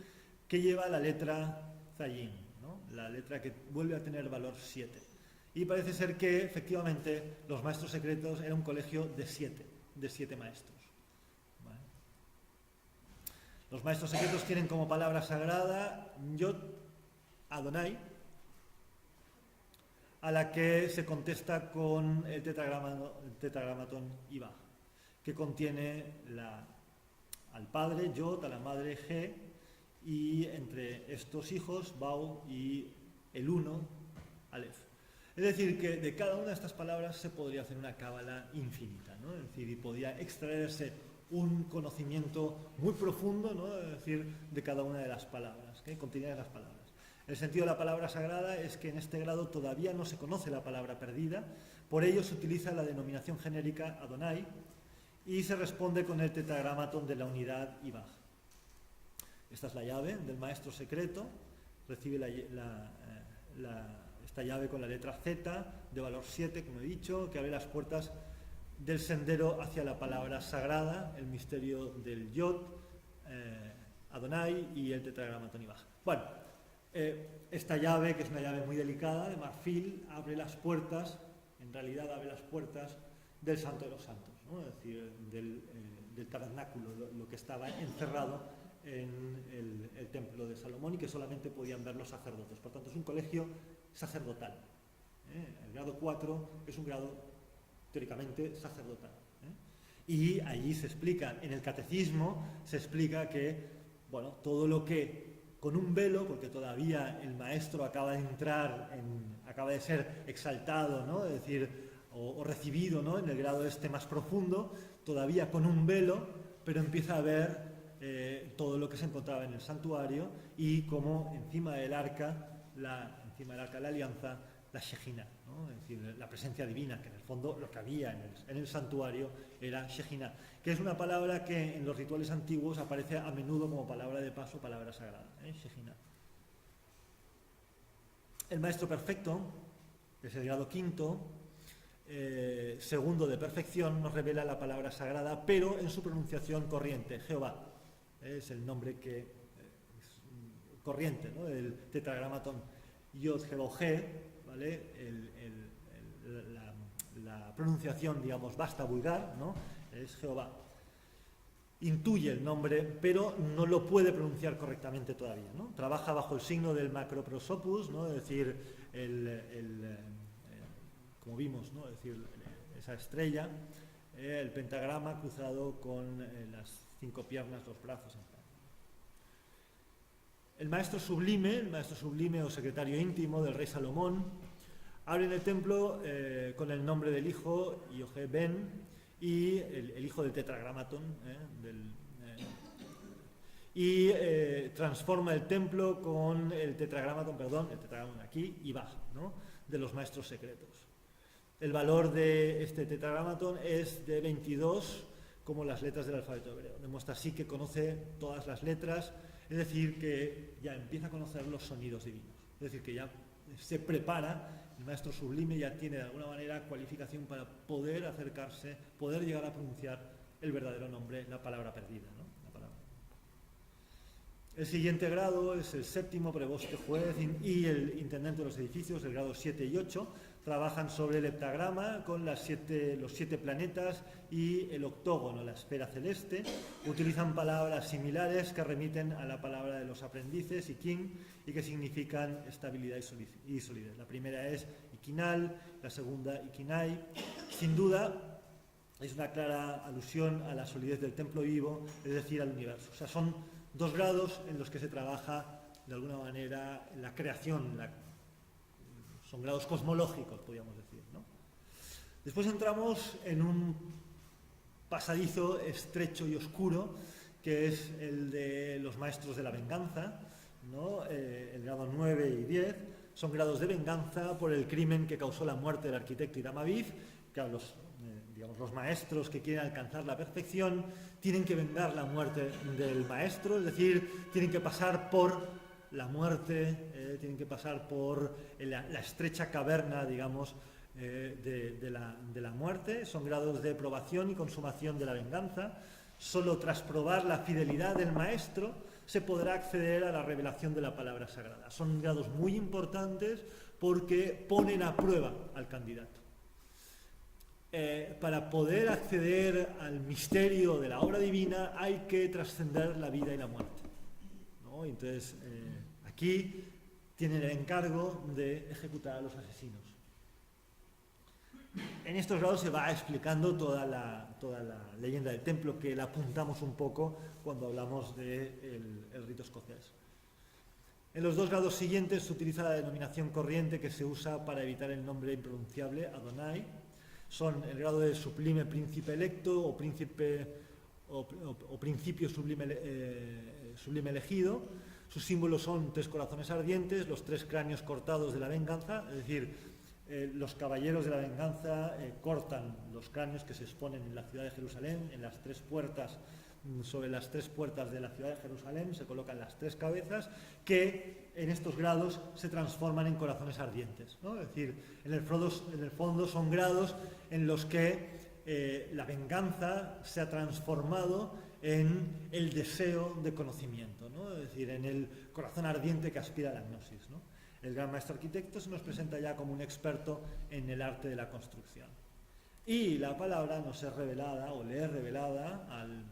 que lleva la letra Zayin, ¿no? La letra que vuelve a tener valor 7. Y parece ser que, efectivamente, los maestros secretos era un colegio de 7 maestros. ¿Vale? Los maestros secretos tienen como palabra sagrada Yod Adonai, a la que se contesta con el tetragramatón Iba, que contiene al padre Yod, a la madre G, y entre estos hijos Bau y el uno Aleph. Es decir, que de cada una de estas palabras se podría hacer una cábala infinita, ¿no? Es decir, y podía extraerse un conocimiento muy profundo, ¿no? Es decir, de cada una de las palabras, que contienen las palabras. El sentido de la palabra sagrada es que en este grado todavía no se conoce la palabra perdida, por ello se utiliza la denominación genérica Adonai y se responde con el tetragramatón de la unidad Ibaj. Esta es la llave del maestro secreto, recibe esta llave con la letra Z de valor 7, como he dicho, que abre las puertas del sendero hacia la palabra sagrada, el misterio del Yod, Adonai y el tetragramatón Ibaj. Bueno, esta llave, que es una llave muy delicada, de marfil, abre las puertas, en realidad abre las puertas del Santo de los Santos, ¿no? Es decir, del tabernáculo, lo que estaba encerrado en el templo de Salomón y que solamente podían ver los sacerdotes. Por tanto, es un colegio sacerdotal. El grado 4 es un grado teóricamente sacerdotal. Y allí se explica, en el catecismo se explica que, bueno, todo lo que con un velo, porque todavía el maestro acaba de entrar, acaba de ser exaltado, ¿no? Es decir, o recibido, ¿no? En el grado este más profundo, todavía con un velo, pero empieza a ver todo lo que se encontraba en el santuario y como encima del arca de la alianza, la Shejina, ¿no? Es decir, la presencia divina, que en el fondo lo que había en el santuario era Shejina, que es una palabra que en los rituales antiguos aparece a menudo como palabra de paso, palabra sagrada, Shejina. El maestro perfecto, que es el grado 5, segundo de perfección, nos revela la palabra sagrada, pero en su pronunciación corriente, Jehová. Es el nombre que es corriente, ¿no? El tetragramatón Yod He, ¿vale? La pronunciación, digamos, basta vulgar, ¿no? Es Jehová. Intuye el nombre, pero no lo puede pronunciar correctamente todavía, ¿no? Trabaja bajo el signo del macroprosopus, ¿no? Es decir, como vimos, ¿no? Es decir, esa estrella, el pentagrama cruzado con las 5 piernas, los brazos. El maestro sublime o secretario íntimo del rey Salomón, abre en el templo con el nombre del hijo, Yohe Ben, y el hijo del tetragramatón, y transforma el templo con el tetragramatón aquí, Ibaj, ¿no? De los maestros secretos. El valor de este tetragramatón es de 22, como las letras del alfabeto hebreo. Demuestra así que conoce todas las letras, es decir, que ya empieza a conocer los sonidos divinos. Es decir, que ya se prepara, el maestro sublime ya tiene de alguna manera cualificación para poder acercarse, poder llegar a pronunciar el verdadero nombre, la palabra perdida, ¿no? El siguiente grado es el séptimo, preboste, juez y el intendente de los edificios, el grado 7 y 8, trabajan sobre el heptagrama con los 7 planetas y el octógono, la esfera celeste. Utilizan palabras similares que remiten a la palabra de los aprendices, Ikin, y que significan estabilidad y solidez. La primera es Ikinal, la segunda Ikinai. Sin duda, es una clara alusión a la solidez del templo vivo, es decir, al universo. O sea, son 2 grados en los que se trabaja de alguna manera la creación, son grados cosmológicos, podríamos decir, ¿no? Después entramos en un pasadizo estrecho y oscuro, que es el de los maestros de la venganza, ¿no? El grado 9 y 10 son grados de venganza por el crimen que causó la muerte del arquitecto Hiram Aviv. Claro, los maestros que quieren alcanzar la perfección tienen que vengar la muerte del maestro, es decir, tienen que pasar por la muerte, tienen que pasar por la estrecha caverna, digamos, de la muerte. Son grados de probación y consumación de la venganza. Solo tras probar la fidelidad del maestro se podrá acceder a la revelación de la palabra sagrada. Son grados muy importantes porque ponen a prueba al candidato. Para poder acceder al misterio de la obra divina hay que trascender la vida y la muerte, ¿no? Entonces, aquí tienen el encargo de ejecutar a los asesinos. En estos grados se va explicando toda la leyenda del templo, que la apuntamos un poco cuando hablamos del rito escocés. En los 2 grados siguientes se utiliza la denominación corriente que se usa para evitar el nombre impronunciable, Adonai. Son el grado de sublime príncipe electo o principio sublime elegido. Sus símbolos son 3 corazones ardientes, los 3 cráneos cortados de la venganza, es decir, los caballeros de la venganza cortan los cráneos que se exponen en la ciudad de Jerusalén, en las 3 puertas, sobre las 3 puertas de la ciudad de Jerusalén se colocan las 3 cabezas que en estos grados se transforman en corazones ardientes, ¿no? Es decir, en el fondo son grados en los que la venganza se ha transformado en el deseo de conocimiento, ¿no? Es decir, en el corazón ardiente que aspira a la gnosis, ¿no? El gran maestro arquitecto se nos presenta ya como un experto en el arte de la construcción. Y la palabra nos es revelada, o le es revelada al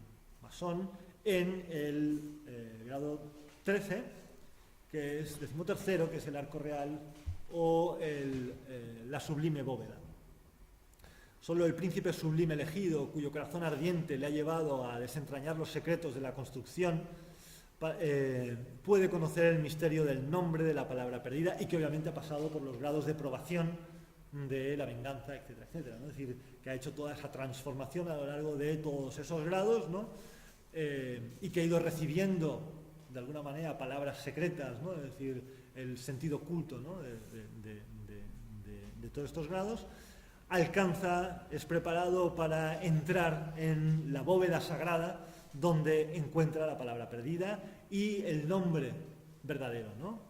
masón en el grado 13, que es 13º, que es el arco real, o la sublime bóveda. Solo el príncipe sublime elegido, cuyo corazón ardiente le ha llevado a desentrañar los secretos de la construcción, puede conocer el misterio del nombre de la palabra perdida y que obviamente ha pasado por los grados de probación de la venganza, etcétera, etcétera, ¿no? Es decir, que ha hecho toda esa transformación a lo largo de todos esos grados, ¿no? Y que ha ido recibiendo de alguna manera palabras secretas, ¿no? Es decir, el sentido oculto, ¿no? de todos estos grados. Es preparado para entrar en la bóveda sagrada, donde encuentra la palabra perdida y el nombre verdadero, ¿no?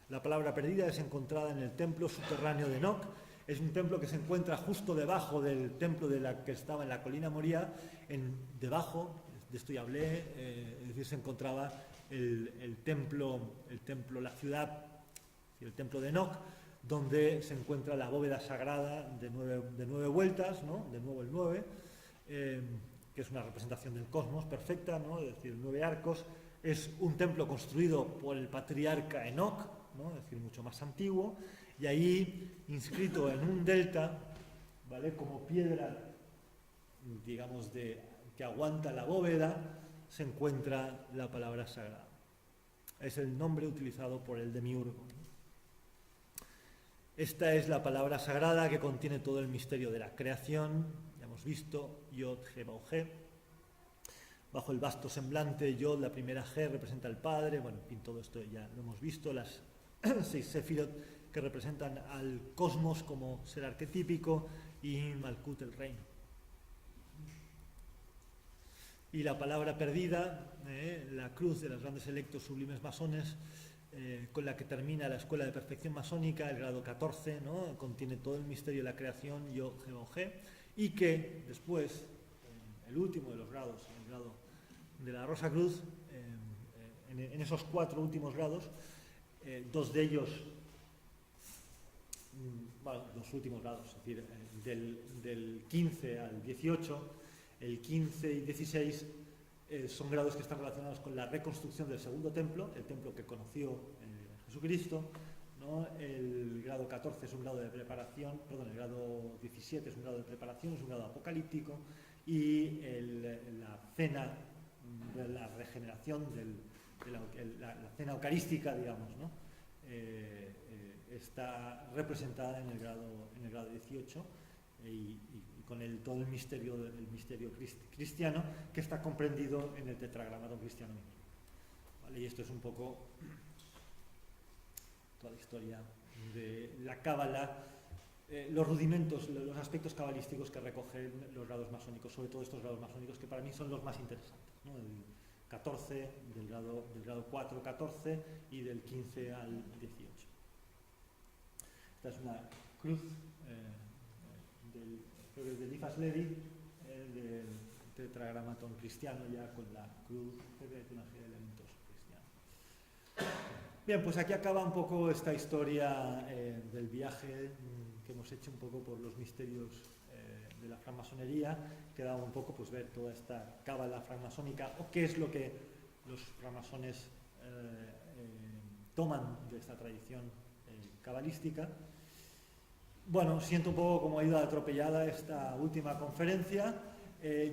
La palabra perdida es encontrada en el templo subterráneo de Enoch. Es un templo que se encuentra justo debajo del templo que estaba en la colina Moría. Debajo, de esto ya hablé, es decir, se encontraba el templo, la ciudad, el templo de Enoch, donde se encuentra la bóveda sagrada de 9 vueltas, ¿no? De nuevo el 9, que es una representación del cosmos perfecta, ¿no? Es decir, 9 arcos. Es un templo construido por el patriarca Enoch, ¿no? Es decir, mucho más antiguo, y ahí, inscrito en un delta, ¿vale? Como piedra, digamos, que aguanta la bóveda, se encuentra la palabra sagrada. Es el nombre utilizado por el demiurgo. Esta es la palabra sagrada que contiene todo el misterio de la creación. Ya hemos visto Yod, He, Bau, He. Bajo el vasto semblante, Yod, la primera G, representa al Padre. Bueno, en fin, todo esto ya lo hemos visto. Las 6 Sefirot que representan al cosmos como ser arquetípico y Malkut, el reino. Y la palabra perdida, la cruz de los grandes electos sublimes masones, con la que termina la escuela de perfección masónica, el grado 14, ¿no? Contiene todo el misterio de la creación, Yod, He, Bau, He, y que después, el último de los grados, el grado de la Rosa Cruz, en esos 4 últimos grados, 2 de ellos, bueno, los últimos grados, es decir, del 15 al 18, el 15 y 16 son grados que están relacionados con la reconstrucción del segundo templo, el templo que conoció Jesucristo, ¿no? El grado 14 es un grado de preparación, perdón, el grado 17 es un grado de preparación, es un grado apocalíptico, y la cena de la regeneración la cena eucarística, digamos, ¿no? Está representada en el grado 18 y con todo el misterio cristiano que está comprendido en el tetragramaton cristiano mismo. ¿Vale? Y esto es un poco toda la historia de la cábala, los rudimentos, los aspectos cabalísticos que recogen los grados masónicos, sobre todo estos grados masónicos que para mí son los más interesantes, ¿no? Del 14, del grado 4, 14 y del 15 al 18. Esta es una cruz creo que es de Eliphas Levi, del tetragramaton cristiano, ya con la cruz, que tiene una serie de elementos cristianos. Bien, pues aquí acaba un poco esta historia del viaje que hemos hecho un poco por los misterios de la francmasonería. Queda un poco pues ver toda esta cábala francmasónica o qué es lo que los francmasones toman de esta tradición cabalística. Bueno, siento un poco como ha ido atropellada esta última conferencia.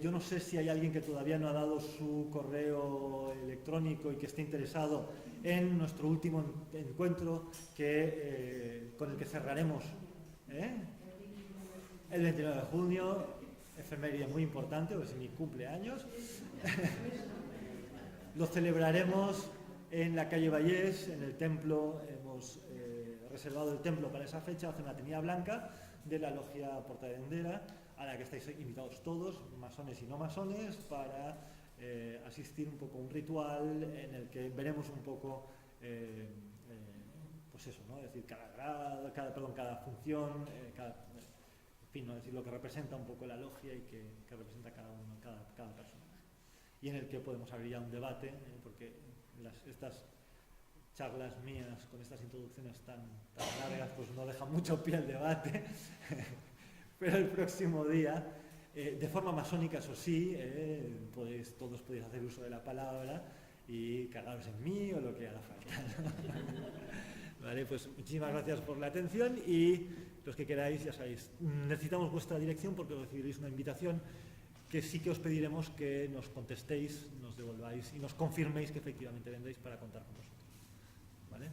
Yo no sé si hay alguien que todavía no ha dado su correo electrónico y que esté interesado en nuestro último encuentro con el que cerraremos el 29 de junio, efeméride muy importante, porque es mi cumpleaños. Lo celebraremos en la calle Vallés, en el templo. Hemos reservado el templo para esa fecha, hace una tenida blanca de la logia Portavendera, a la que estáis invitados todos, masones y no masones, para asistir un poco a un ritual en el que veremos un poco, pues eso, ¿no? Es decir, cada función, en fin, ¿no? Es decir, lo que representa un poco la logia y que representa cada personaje. Y en el que podemos abrir ya un debate, porque estas charlas mías con estas introducciones tan largas pues no dejan mucho pie al debate. Pero el próximo día, de forma masónica, eso sí, todos podéis hacer uso de la palabra y cagaros en mí o lo que haga falta. Vale, pues muchísimas gracias por la atención y los que queráis, ya sabéis, necesitamos vuestra dirección porque recibiréis una invitación que sí que os pediremos que nos contestéis, nos devolváis y nos confirméis que efectivamente vendréis para contar con vosotros. ¿Vale?